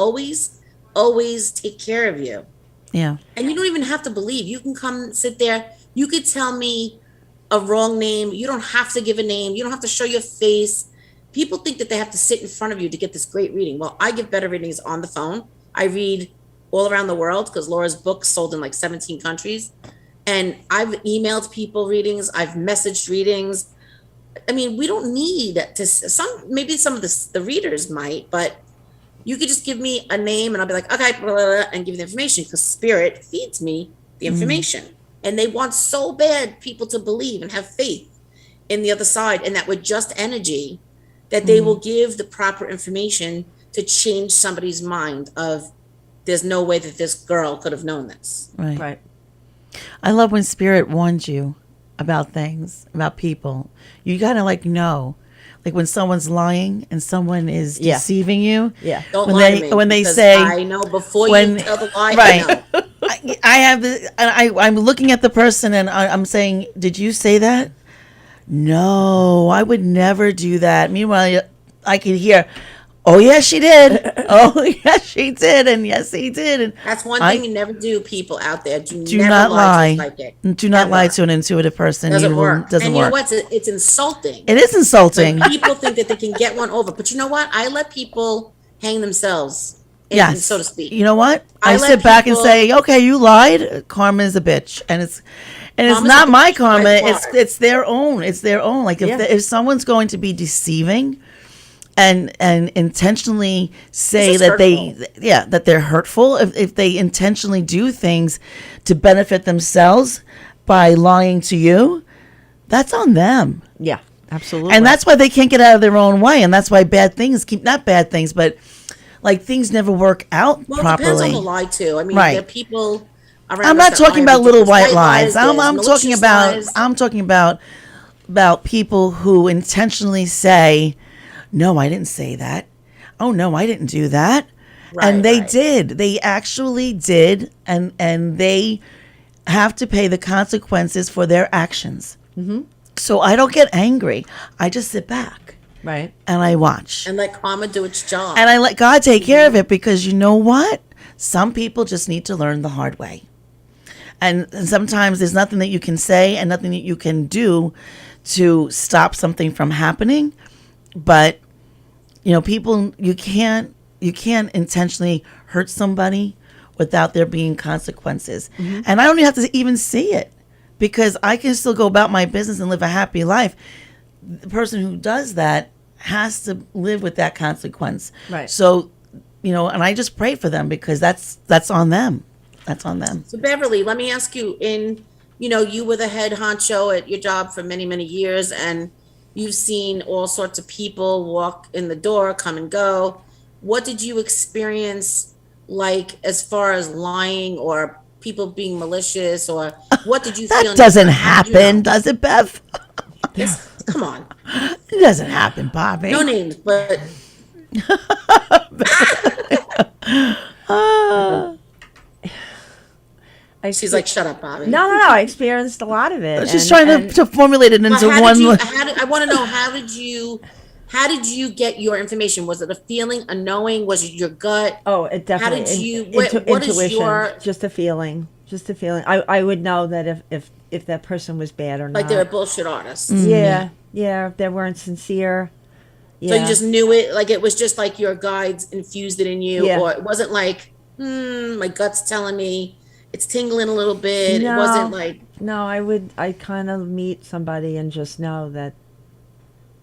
E: always take care of you.
F: Yeah.
E: And you don't even have to believe. You can come sit there. You could tell me a wrong name. You don't have to give a name. You don't have to show your face. People think that they have to sit in front of you to get this great reading. Well, I give better readings on the phone. I read all around the world because Laura's book sold in like 17 countries. And I've emailed people readings. I've messaged readings. I mean, we don't need to, maybe some of the readers might, but you could just give me a name and I'll be like, okay, blah, blah, blah, and give you the information because spirit feeds me the information. And they want so bad people to believe and have faith in the other side. And that with just energy, that they will give the proper information to change somebody's mind of there's no way that this girl could have known this.
F: Right.
D: Right.
F: I love when spirit warns you about things, about people. You gotta know. Like when someone's lying and someone is
D: Yeah.
F: deceiving you.
D: Yeah.
E: Don't
F: When
E: lie
F: they
E: to me.
F: when they
E: because
F: say
E: I know before
F: when-
E: you tell the lie,
F: right.
E: I know.
F: I have the I'm looking at the person and I'm saying, did you say that? No, I would never do that. Meanwhile, I could hear, oh yes she did. Oh yes she did, and yes he did. And
E: That's one thing you never do, people out there. Do
F: do
E: never
F: not lie.
E: to a psychic.
F: Do not
E: Ever.
F: lie to an intuitive person.
E: Doesn't
F: You will-
E: work.
F: Doesn't
E: and
F: work.
E: you know what? It's insulting.
F: It is insulting.
E: Like, people think that they can get one over, but you know what? I let people hang themselves,
F: Yes,
E: so to speak.
F: You know what?
E: I
F: I
E: let
F: sit back and
E: people-
F: say, okay, you lied. Karma is a bitch, and it's
E: Karma's
F: not
E: a
F: my
E: bitch
F: karma.
E: by far.
F: It's their own. It's their own. Like
D: Yeah.
F: if someone's going to be deceiving, and intentionally say
E: This is
F: that
E: hurtful.
F: that they're hurtful, if they intentionally do things to benefit themselves by lying to you, that's on them.
D: Yeah, absolutely.
F: And that's why they can't get out of their own way, and that's why bad things keep, not bad things, but like things never work out
E: Well, it depends on
F: properly.
E: the lie too. I mean,
F: Right.
E: there are people around
F: I'm
E: us
F: not
E: that
F: talking
E: lie
F: about little
E: ridiculous
F: white lies.
E: there's
F: I'm talking
E: malicious
F: about
E: lies.
F: people who intentionally say, "No, I didn't say that. Oh no, I didn't do that."
E: Right,
F: And they
E: right.
F: did. They actually did, and they have to pay the consequences for their actions. Mm-hmm. So I don't get angry. I just sit back
D: right.
F: and I watch.
E: And let karma do its job.
F: And I let God take care of it, because you know what? Some people just need to learn the hard way. And sometimes there's nothing that you can say and nothing that you can do to stop something from happening. But, people, you can't intentionally hurt somebody without there being consequences. Mm-hmm. And I don't even have to even see it, because I can still go about my business and live a happy life. The person who does that has to live with that consequence.
D: Right.
F: So, and I just pray for them, because that's on them. That's on them.
E: So Beverly, let me ask you, you were the head honcho at your job for many, many years, and you've seen all sorts of people walk in the door, come and go. What did you experience, like, as far as lying or people being malicious, or what did you feel?
F: That doesn't happen, does it, Bev?
E: Yes, come on.
F: It doesn't happen, Bobby.
E: No names, but she's like, shut up, Bobby.
D: No. I experienced a lot of it.
F: I was just trying to formulate it into
E: How
F: one.
E: did you, I want to know, how did you get your information? Was it a feeling, a knowing? Was it your gut?
D: Oh, it definitely.
E: How did you? What is
D: intuition?
E: your,
D: Just a feeling. Just a feeling. I would know that if that person was bad or not.
E: like, they're a bullshit artist?
D: Yeah. If they weren't sincere. Yeah.
E: So you just knew it, like it was just like your guides infused it in you,
D: Yeah.
E: or it wasn't like, my gut's telling me, it's tingling a little bit.
D: No.
E: It wasn't like,
D: No, I kind of meet somebody and just know that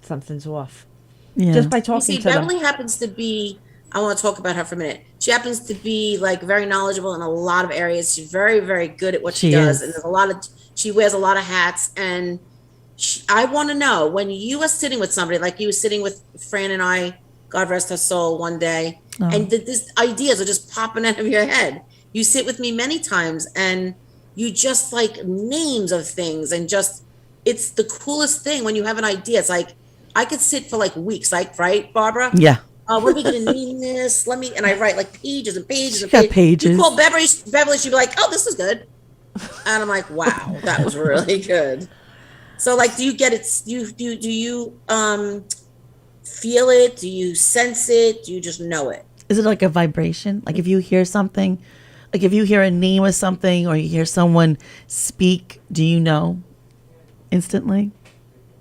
D: something's off.
F: Yeah.
D: Just by
E: you
D: talking
E: see,
D: to them.
E: Beverly happens to be, I want to talk about her for a minute. She happens to be like very knowledgeable in a lot of areas. She's very, very good at what she does.
F: is.
E: And she wears a lot of hats. And I want to know, when you are sitting with somebody, like you were sitting with Fran and I, God rest her soul, one day, and these ideas are just popping out of your head. You sit with me many times and you just like names of things, and just, it's the coolest thing when you have an idea. It's like, I could sit for like weeks, like, right, Barbara?
F: Yeah.
E: What are we going to name this? And I write like pages and pages and
F: got pages.
E: You call Beverly, she'd be like, oh, this is good. And I'm like, wow, that was really good. So, like, do you get it? Do you feel it? Do you sense it? Do you just know it?
F: Is it like a vibration? Like if you hear something, like if you hear a name of something, or you hear someone speak, do you know instantly?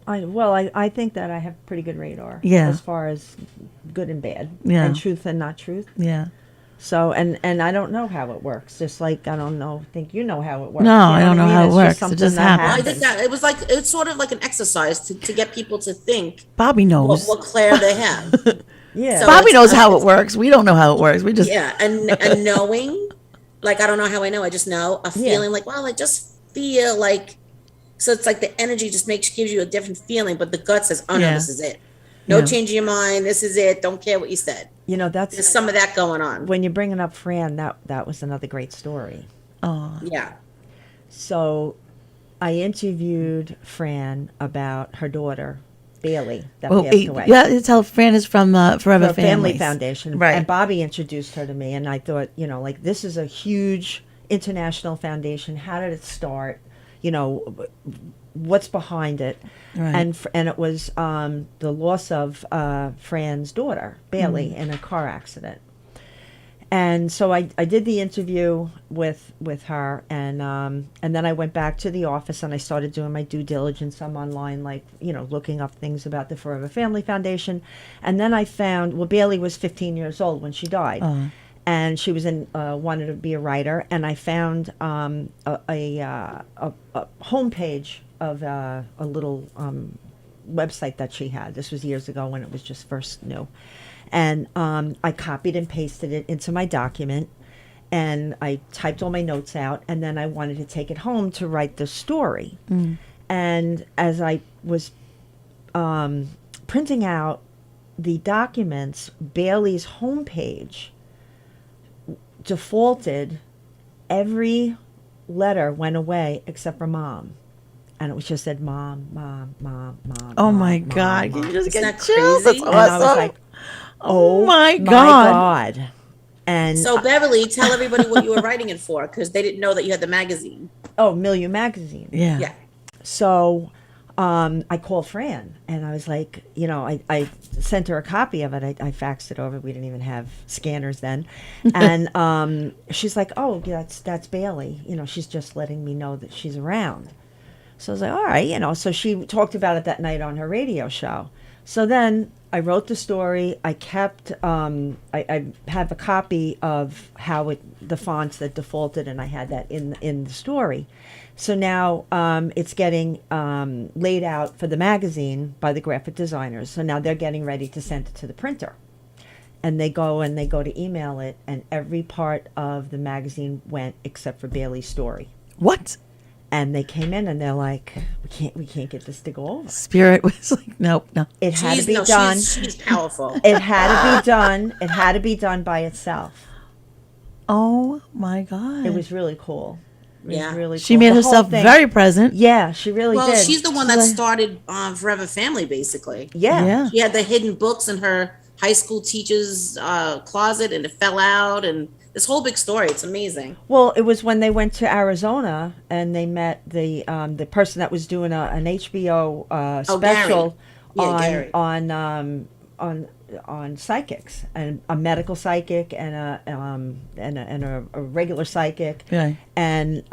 D: I think that I have pretty good radar.
F: Yeah.
D: As far as good and bad.
F: Yeah.
D: And truth and not truth.
F: Yeah.
D: So, and I don't know how it works. Just like I don't think you know how it works.
F: No,
D: You
F: I don't
D: what
F: know how it
D: It's
F: works. It
D: something
F: just
D: that
F: happens.
E: I think that it was like, it's sort of like an exercise to get people to think
F: Bobby knows.
E: what Claire they have.
D: Yeah.
E: So
F: Bobby
E: it's-
F: knows how it works. We don't know how it works. We just
E: Yeah, and knowing, like, I don't know how I know. I just know a feeling, like, well, I just feel like. So it's like the energy just gives you a different feeling, but the gut says, oh no,
F: Yeah.
E: this is it. No
F: Yeah.
E: changing your mind. This is it. Don't care what you said. There's
D: That's
E: some of that going on.
D: when you're bringing up Fran. That was another great story.
E: Yeah.
D: So, I interviewed Fran about her daughter Bailey that
F: well,
D: passed away.
F: yeah. Tell Fran is from Forever
D: The Family
F: Families.
D: Foundation.
F: Right.
D: And Bobby introduced her to me, and I thought, like, this is a huge international foundation. How did it start? What's behind it?
F: Right.
D: And it was the loss of Fran's daughter, Bailey, in a car accident. And so I did the interview with her, and then I went back to the office and I started doing my due diligence. I'm online, like, looking up things about the Forever Family Foundation. And then I found, Bailey was 15 years old when she died. And she was wanted to be a writer, and I found a homepage of a little website that she had. This was years ago when it was just first new. And I copied and pasted it into my document, and I typed all my notes out, and then I wanted to take it home to write the story. And as I was printing out the documents, Bailey's homepage defaulted. Every letter went away except for mom. And it was just said mom, mom, mom, mom.
F: Oh
D: mom,
F: my
D: mom,
F: God.
D: mom.
F: You just
E: Isn't
F: get
E: that
F: chills.
E: crazy?
F: That's
D: And I was
F: awesome.
D: like, oh
F: my
D: my
F: God.
D: God. And
E: So Beverly, tell everybody what you were writing it for, because they didn't know that you had the magazine.
D: Milieu Magazine.
F: Yeah.
E: Yeah.
D: So I called Fran, and I was like, I sent her a copy of it. I faxed it over. We didn't even have scanners then. And she's like, oh, yeah, that's Bailey. She's just letting me know that she's around. So I was like, all right, so she talked about it that night on her radio show. So then I wrote the story. I kept, I have a copy of how the fonts that defaulted, and I had that in the story. So now it's getting laid out for the magazine by the graphic designers. So now they're getting ready to send it to the printer. And they go to email it, and every part of the magazine went except for Bailey's story.
F: What?
D: And they came in and they're like, we can't get this to go over.
F: Spirit was like, nope, no.
D: It had to be done.
E: She's powerful.
D: It had to be done. It had to be done by itself.
F: Oh my God.
D: It was really cool. It was
E: Yeah.
D: really
F: She
D: cool.
F: made
D: The whole
F: herself
D: thing-
F: very present.
D: Yeah, she really
E: Well,
D: did.
E: she's the one that started Forever Family, basically.
D: Yeah.
F: Yeah.
E: She had the hidden books in her high school teacher's closet, and it fell out, and this whole big story. It's amazing.
D: Well, it was when they went to Arizona and they met the person that was doing an HBO special
E: Gary.
D: on psychics, and a medical psychic and a regular psychic.
F: Yeah.
D: And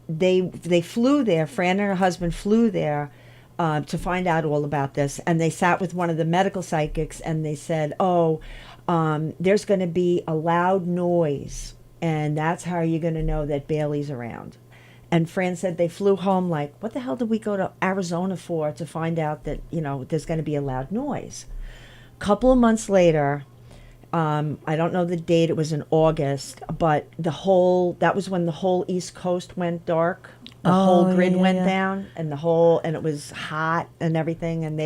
D: they flew there. Fran and her husband flew there to find out all about this, and they sat with one of the medical psychics, and they said, there's going to be a loud noise, and that's how you're going to know that Bailey's around. And Fran said they flew home like, what the hell did we go to Arizona for, to find out that there's going to be a loud noise? Couple of months later, I don't know the date, it was in August, but that was when the whole East Coast went dark. The whole grid went down, and it was hot and everything, and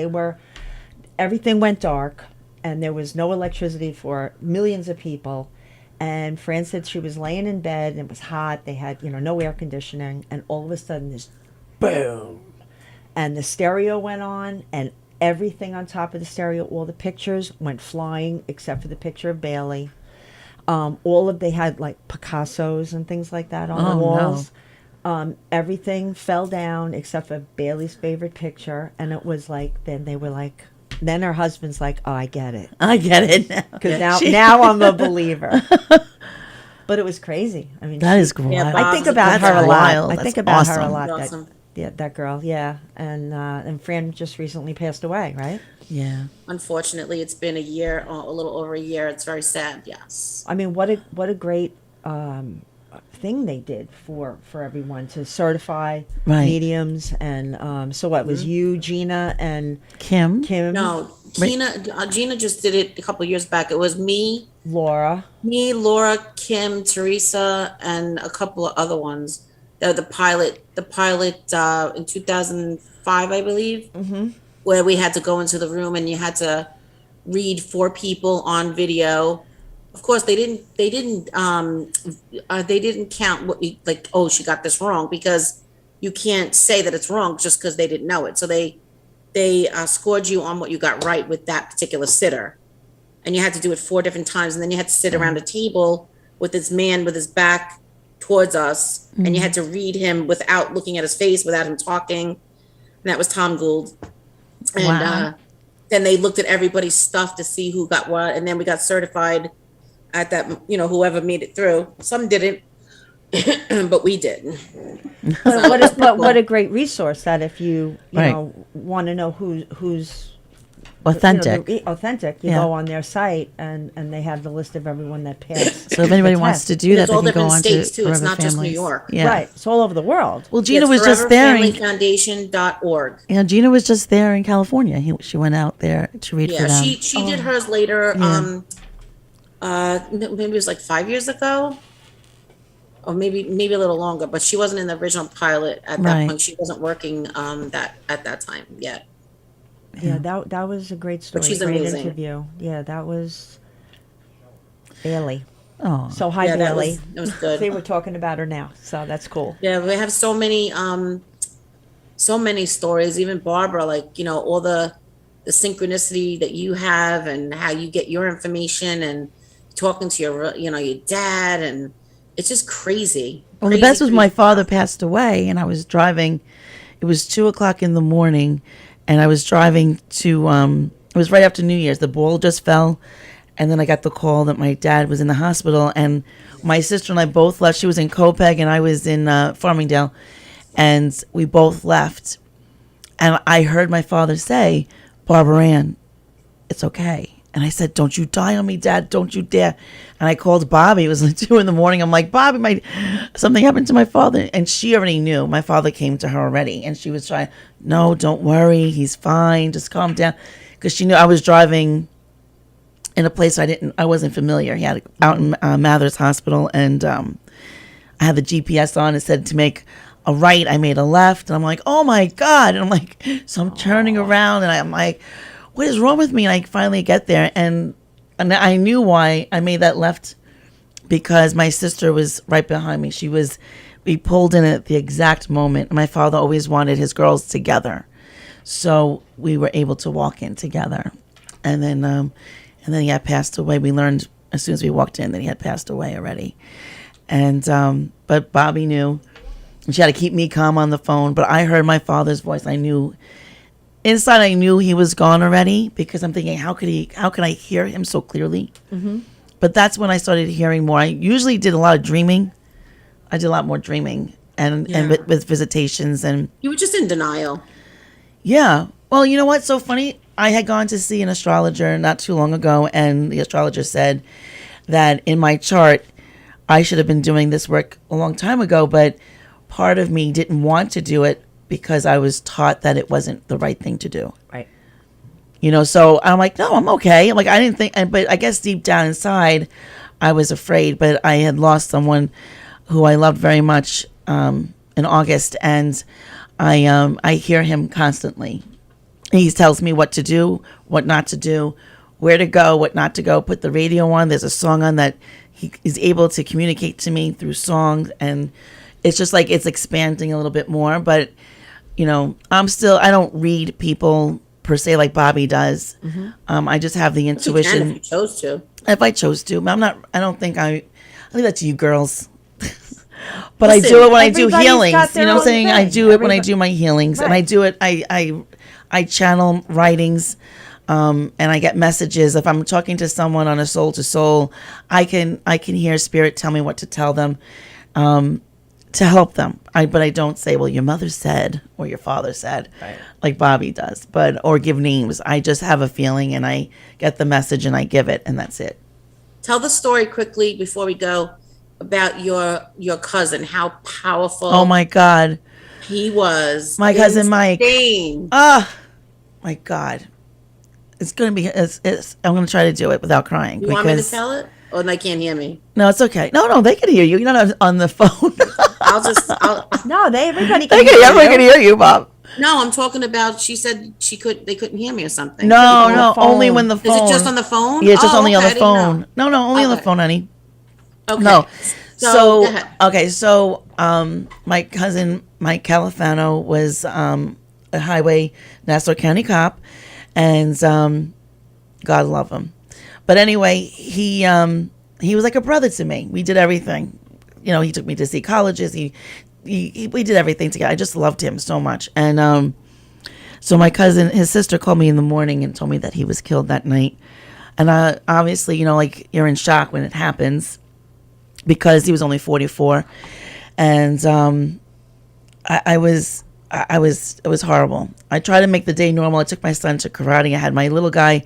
D: everything went dark, and there was no electricity for millions of people. And Fran said she was laying in bed, and it was hot. They had, no air conditioning, and all of a sudden this boom, and the stereo went on, and everything on top of the stereo, all the pictures went flying except for the picture of Bailey. They had like Picassos and things like that on the walls. No. Everything fell down except for Bailey's favorite picture, and it was like, then her husband's like, oh, I get it.
F: I get it now.
D: Because now I'm a believer. But it was crazy. I mean,
F: That is great.
E: Yeah,
D: I think about
F: That's
D: her a lot.
F: wild.
D: I
F: That's
D: think about her a
F: awesome.
D: lot.
E: Awesome.
D: That girl, yeah. And Fran just recently passed away, right?
F: Yeah.
E: Unfortunately, it's been a year, a little over a year. It's very sad. Yes.
D: I mean, what a great thing they did for everyone to certify
F: Right.
D: mediums. And so what was you, Gina, and
F: Kim.
E: No, Gina just did it a couple of years back. It was me,
D: Laura.
E: Laura, Kim, Teresa, and a couple of other ones. The pilot in 2005, I believe, where we had to go into the room and you had to read 4 people on video. Of course, they didn't count what you, like, oh, she got this wrong, because you can't say that it's wrong just because they didn't know it. So they scored you on what you got right with that particular sitter, and you had to do it 4 different times, and then you had to sit around a table with this man with his back towards us, and you had to read him without looking at his face, without him talking. And that was Tom Gould. And
F: Wow.
E: then they looked at everybody's stuff to see who got what, and then we got certified at that, whoever made it through. Some didn't, but we did.
D: But what a great resource that if you
F: Right.
D: want to know who's
F: Authentic.
D: Authentic. You
F: Yeah.
D: go on their site and they have the list of everyone that passed.
F: So if anybody
D: the
F: wants
D: test.
F: to do that,
E: It's
F: they
E: all
F: can go
E: different
F: on
E: states,
F: to
E: too. It's
F: Forever
E: not just New
F: Families.
E: York.
F: Yeah.
D: Right. It's all over the world.
F: Well, Gina was just there.
E: ForeverFamilyFoundation.org.
F: Gina was just there in California. She went out there to read for
E: Yeah,
F: them.
E: she did hers later.
F: Yeah.
E: Maybe it was like 5 years ago, or maybe a little longer. But she wasn't in the original pilot at that
F: Right.
E: point. She wasn't working that at that time yet.
D: Yeah, that was a great story.
E: she's
D: great
E: amazing.
D: interview. Yeah, that was Bailey.
F: Oh,
D: So hi,
E: Yeah,
D: Bailey.
E: that was good.
D: See, we're talking about her now, so that's cool.
E: Yeah, we have so many stories. Even Barbara, like, all the synchronicity that you have and how you get your information and talking to your dad, and it's just crazy.
F: well, the best was my father passed away, and I was driving. It was 2:00 in the morning, and I was driving to. It was right after New Year's. The ball just fell, and then I got the call that my dad was in the hospital, and my sister and I both left. She was in Copeg, and I was in Farmingdale, and we both left. And I heard my father say, "Barbara Ann, it's okay." And I said, "Don't you die on me, Dad. Don't you dare." And I called Bobby. It was like 2 a.m. I'm like, "Bobby, something happened to my father." And she already knew. My father came to her already. And she was trying, "No, don't worry. He's fine. Just calm down." Because she knew I was driving in a place I wasn't familiar. He had out in Mathers Hospital. And I had the GPS on. It said to make a right. I made a left. And I'm like, "Oh, my God." And I'm like, so I'm turning around. And I'm like, what is wrong with me? And I finally get there, and I knew why I made that left, because my sister was right behind me. We pulled in at the exact moment. My father always wanted his girls together, so we were able to walk in together. And then he had passed away. We learned as soon as we walked in that he had passed away already. And but Bobby knew, and she had to keep me calm on the phone. But I heard my father's voice. I knew. Inside, I knew he was gone already, because I'm thinking, how could I hear him so clearly? Mm-hmm. But that's when I started hearing more. I usually did a lot of dreaming. I did a lot more dreaming and with visitations. And
E: You were just in denial.
F: yeah. Well, you know what's so funny? I had gone to see an astrologer not too long ago, and the astrologer said that in my chart, I should have been doing this work a long time ago, but part of me didn't want to do it because I was taught that it wasn't the right thing to do.
D: Right.
F: So I'm like, no, I'm okay. I'm like, I didn't think, but I guess deep down inside, I was afraid. But I had lost someone who I loved very much in August, and I hear him constantly. He tells me what to do, what not to do, where to go, what not to go. Put the radio on. There's a song on that he is able to communicate to me through songs, and it's just like it's expanding a little bit more. But I don't read people per se like Bobby does. Mm-hmm. I just have the intuition.
E: You can if you chose to.
F: If I chose to. I don't think I leave that to you girls. But
E: Listen,
F: I do it when I do
D: everybody's
F: healings.
D: got their
F: You know what I'm
D: own
F: saying? I
D: thing.
F: do it when I do my healings. And I
D: Right.
F: do it, I channel writings, and I get messages. If I'm talking to someone on a soul to soul, I can hear spirit tell me what to tell them. To help them. But I don't say, well, your mother said, or your father said,
D: Right.
F: like Bobby does, or give names. I just have a feeling, and I get the message and I give it, and that's it.
E: Tell the story quickly before we go about your cousin, how powerful
F: Oh my God.
E: he was.
F: My cousin Mike.
E: Insane.
F: My God. It's going to be, I'm going to try to do it without crying.
E: You want me to tell it? Or they can't hear me?
F: No, it's okay. No, they can hear you. You're not on the phone.
D: No, everybody
F: They
D: can
F: can,
D: hear
F: everybody
D: you.
F: can hear you, Bob.
E: No, I'm talking about, she said they couldn't hear me or something.
F: No,
D: phone.
F: only when the phone.
E: Is it just on the phone?
F: Yeah, it's just
E: Oh,
F: only on
E: okay,
F: the
E: I didn't
F: phone.
E: know.
F: No, only on the
E: Okay.
F: phone, honey.
E: Okay.
F: No.
E: So, go ahead.
F: Okay, so my cousin Mike Califano was a highway Nassau County cop, and God love him. But anyway, he was like a brother to me. We did everything. He took me to see colleges. We did everything together. I just loved him so much. And so my cousin, his sister called me in the morning and told me that he was killed that night. And obviously, like you're in shock when it happens, because he was only 44. And I was it was horrible. I tried to make the day normal. I took my son to karate. I had my little guy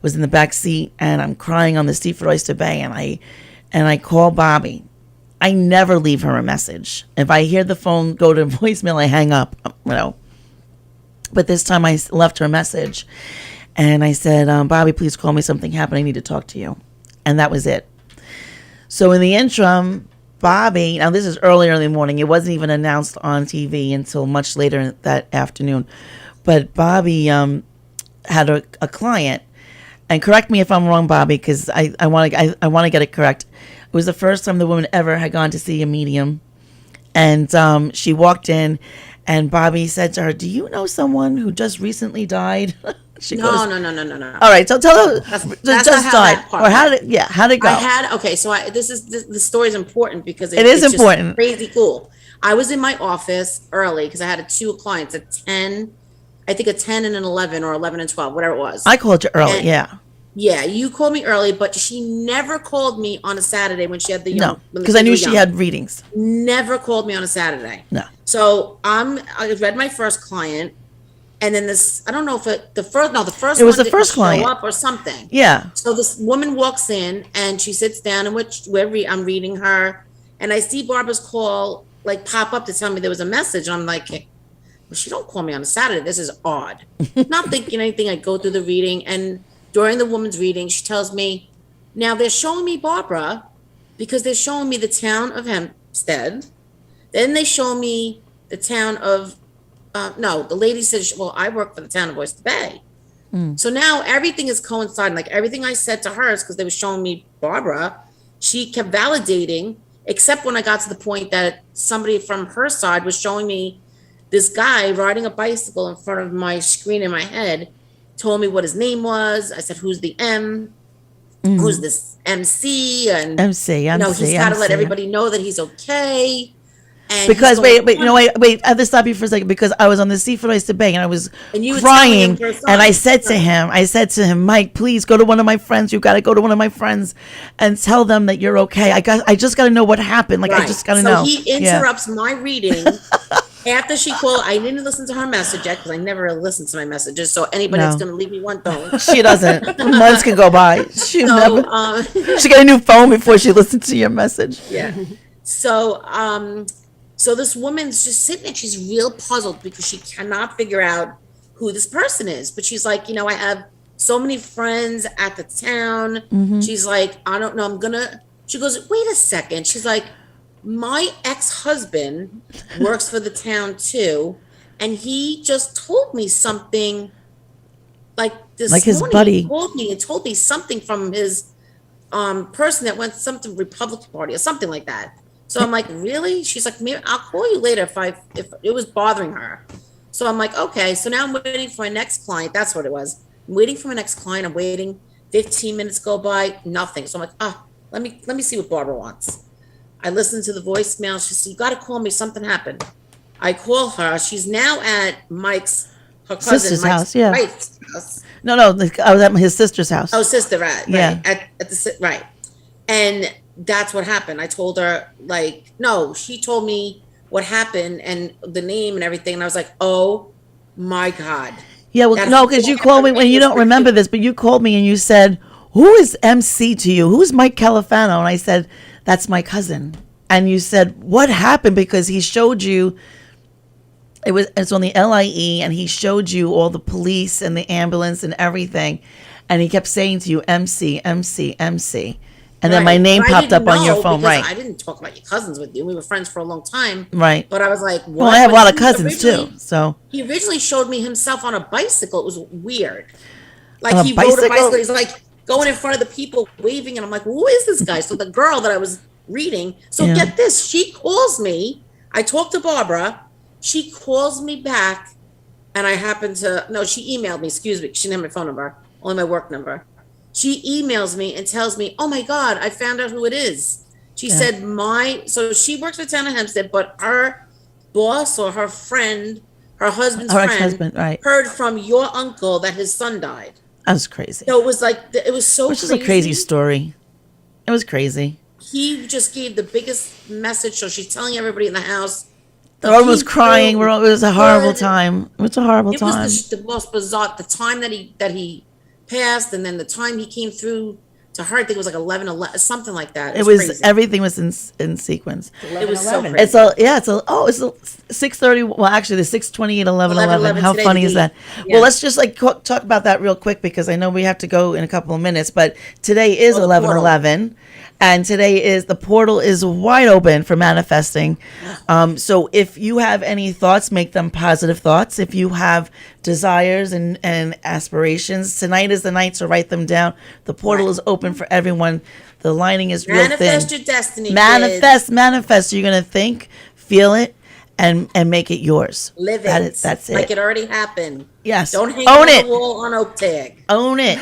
F: was in the back seat, and I'm crying on the seat for Oyster Bay, and I call Bobby. I never leave her a message. If I hear the phone go to voicemail, I hang up. But this time I left her a message, and I said, Bobby, please call me. Something happened. I need to talk to you. And that was it. So in the interim, Bobby, now this is earlier in the morning. It wasn't even announced on TV until much later that afternoon. But Bobby had a client, and correct me if I'm wrong, Bobby, because I want to get it correct. It was the first time the woman ever had gone to see a medium, and she walked in, and Bobby said to her, "Do you know someone who just recently died?" She
E: No.
F: All right, so tell her
E: That's
F: just
E: not how
F: died,
E: that part
F: or how did it go?
E: The story is important because
F: It is
E: it's
F: important.
E: Just crazy cool. I was in my office early because I had two clients at 10, I think a 10 and an 11 or 11 and 12, whatever it was.
F: I called you early,
E: And-
F: yeah.
E: Yeah, you called me early, but she never called me on a Saturday when she had the young.
F: No, because I knew she had readings.
E: Never called me on a Saturday.
F: No.
E: So I read my first client, and then this, I don't know if the first
F: It was
E: one
F: the first
E: didn't show
F: client.
E: up or something.
F: Yeah.
E: So this woman walks in and she sits down, and I'm reading her, and I see Barbara's call like pop up to tell me there was a message. And I'm like, well, she don't call me on a Saturday. This is odd. Not thinking anything. I go through the reading, and during the woman's reading, she tells me, now they're showing me Barbara because they're showing me the town of Hempstead. Then they show me the town of, no, the lady says, well, I work for the town of Oyster Bay. So now everything is coinciding. Like everything I said to her is because they were showing me Barbara. She kept validating, except when I got to the point that somebody from her side was showing me this guy riding a bicycle in front of my screen in my head, told me what his name was. I said, who's the M? Who's this MC? And
F: MC,
E: he's got to let everybody know that he's okay. And
F: because wait, I have to stop you for a second because I was on the seat for Oyster Bay and I was
E: And you were telling
F: crying,
E: him for a song.
F: and I said to him, Mike, please go to one of my friends. You got to go to one of my friends and tell them that you're okay. I just got to know what happened. Like I just got to know.
E: So he interrupts my reading. After she called, I didn't listen to her message yet because I never listen to my messages. So anybody that's going to leave me one, don't.
F: She doesn't. Months can go by. She never. She got a new phone before she listened to your message.
E: Yeah. So this woman's just sitting there. She's real puzzled because she cannot figure out who this person is. But she's like, I have so many friends at the town. She's like, I don't know. She goes, wait a second. She's like, my ex-husband works for the town too. And he just told me something like this
F: like his
E: morning.
F: buddy.
E: He told me something from his person that went something Republican Party or something like that. So I'm like, really? She's like, maybe I'll call you later if it was bothering her. So I'm like, okay. So now I'm waiting for my next client. That's what it was. I'm waiting for my next client. I'm waiting. 15 minutes go by, nothing. So I'm like, let me see what Barbara wants. I listened to the voicemail. She said, you got to call me. Something happened. I call her. She's now at her cousin
F: Sister's
E: Mike's
F: house, yeah.
E: wife's house.
F: No, I was at his sister's house.
E: Oh, sister, right?
F: Yeah.
E: At the right, and that's what happened. I told her no. She told me what happened and the name and everything, and I was like, oh my god.
F: Yeah, well, no, because you called me when you don't remember this, but you called me and you said, who is MC to you? Who's Mike Califano? And I said, that's my cousin. And you said, what happened? Because he showed you. It's on the LIE, and he showed you all the police and the ambulance and everything, and he kept saying to you, MC, MC, MC, and then my name popped up on your phone, right?
E: I didn't talk about your cousins with you. We were friends for a long time,
F: right?
E: But I was like, what?
F: Well, I have a lot of cousins too, so
E: he originally showed me himself on a bicycle. It was weird. Like
F: On a
E: he rode a
F: bicycle?
E: bicycle. He's like going in front of the people, waving, and I'm like, who is this guy? So the girl that I was reading. So
F: Yeah.
E: get this, she calls me. I talked to Barbara. She calls me back, and I happen to she emailed me. Excuse me, she didn't have my phone number, only my work number. She emails me and tells me, "Oh my God, I found out who it is." She said, so she works for the town of Hempstead, but her boss or her friend, her husband's
F: Her
E: friend,
F: ex-husband, right.
E: heard from your uncle that his son died.
F: that was crazy.
E: So it was like it was so.
F: Which is a crazy story. It was crazy.
E: He just gave the biggest message. So she's telling everybody in the house,
F: Everyone was crying. It was a horrible time. It was a horrible
E: It
F: time.
E: was the most bizarre. The time that he passed, and then the time he came through to her, I think it was like 11, something like that.
F: It was
E: crazy.
F: everything was in sequence.
E: It was so
D: 11.
E: crazy.
F: It's a 6:30. Well, actually, the 6:28, 11:11. How
E: today's
F: funny
E: the
F: is that?
E: date.
F: Well, let's just talk about that real quick because I know we have to go in a couple of minutes. But today is
E: the
F: 11:11, and today is the portal is wide open for manifesting. So if you have any thoughts, make them positive thoughts. If you have desires and aspirations, tonight is the night to write them down. The portal is open for everyone. The lining is real thin.
E: Manifest your destiny.
F: Manifest. You're gonna think, feel it, and make it yours.
E: Live it.
F: That's it.
E: Like it already happened.
F: Yes.
E: Don't hang
F: Own
E: it
F: it.
E: on the wall on oak tag.
F: Own it.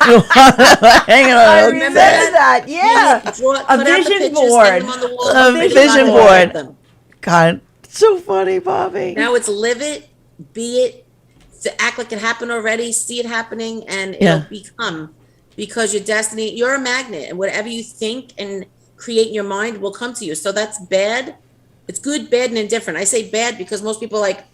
F: Hang it on.
E: remember
D: that. Yeah.
E: Cut
D: A
E: out the
D: vision
E: pictures,
D: board.
E: hang them on the wall.
F: A
E: Everybody
F: vision
E: got all of
F: board.
E: them.
F: God, so funny, Bobby.
E: Now it's live it, be it, to act like it happened already, see it happening, and
F: Yeah.
E: it'll become. Because your destiny, you're a magnet, and whatever you think and create in your mind will come to you. So that's bad. It's good, bad, and indifferent. I say bad because most people are like,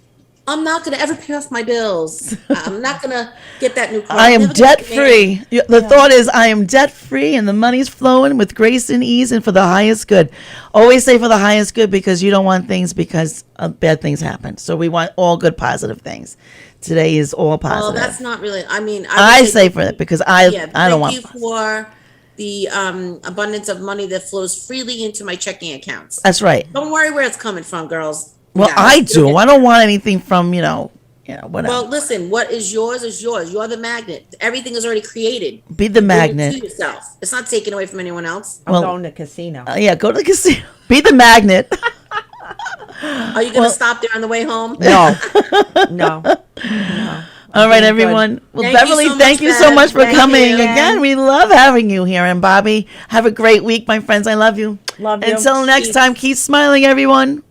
E: I'm not going to ever pay off my bills. I'm not going to get that new car.
F: I
E: I'm
F: am
E: never gonna
F: debt
E: get
F: free. The thought is, I am debt free, and the money's flowing with grace and ease, and for the highest good. Always say for the highest good because you don't want things because bad things happen. So we want all good, positive things. Today is all positive.
E: Well, that's not really. I mean,
F: I
E: would
F: say for it because I don't want.
E: Thank you for the abundance of money that flows freely into my checking accounts.
F: That's right.
E: Don't worry where it's coming from, girls.
F: Well,
E: Yeah,
F: I
E: let's do
F: do.
E: it.
F: I don't want anything from whatever.
E: Well, listen. What is yours is yours. You're the magnet. Everything is already created.
F: Be the
E: Bring it
F: magnet.
E: to yourself. It's not taken away from anyone else.
D: I'm
F: Well-
D: going to casino.
F: Yeah, go to the casino. Be the magnet.
E: Are you going to stop there on the way home?
D: No. No.
F: All right,
D: doing good.
F: everyone. Well,
E: Thank you
F: Beverly,
E: so
F: thank
E: much,
F: you so
E: Bev.
F: much for
E: Thank
F: coming
E: you.
F: again. We love having you here. And Bobby, have a great week, my friends. I love you.
D: Love you.
F: Until next
E: Peace.
F: time, keep smiling, everyone.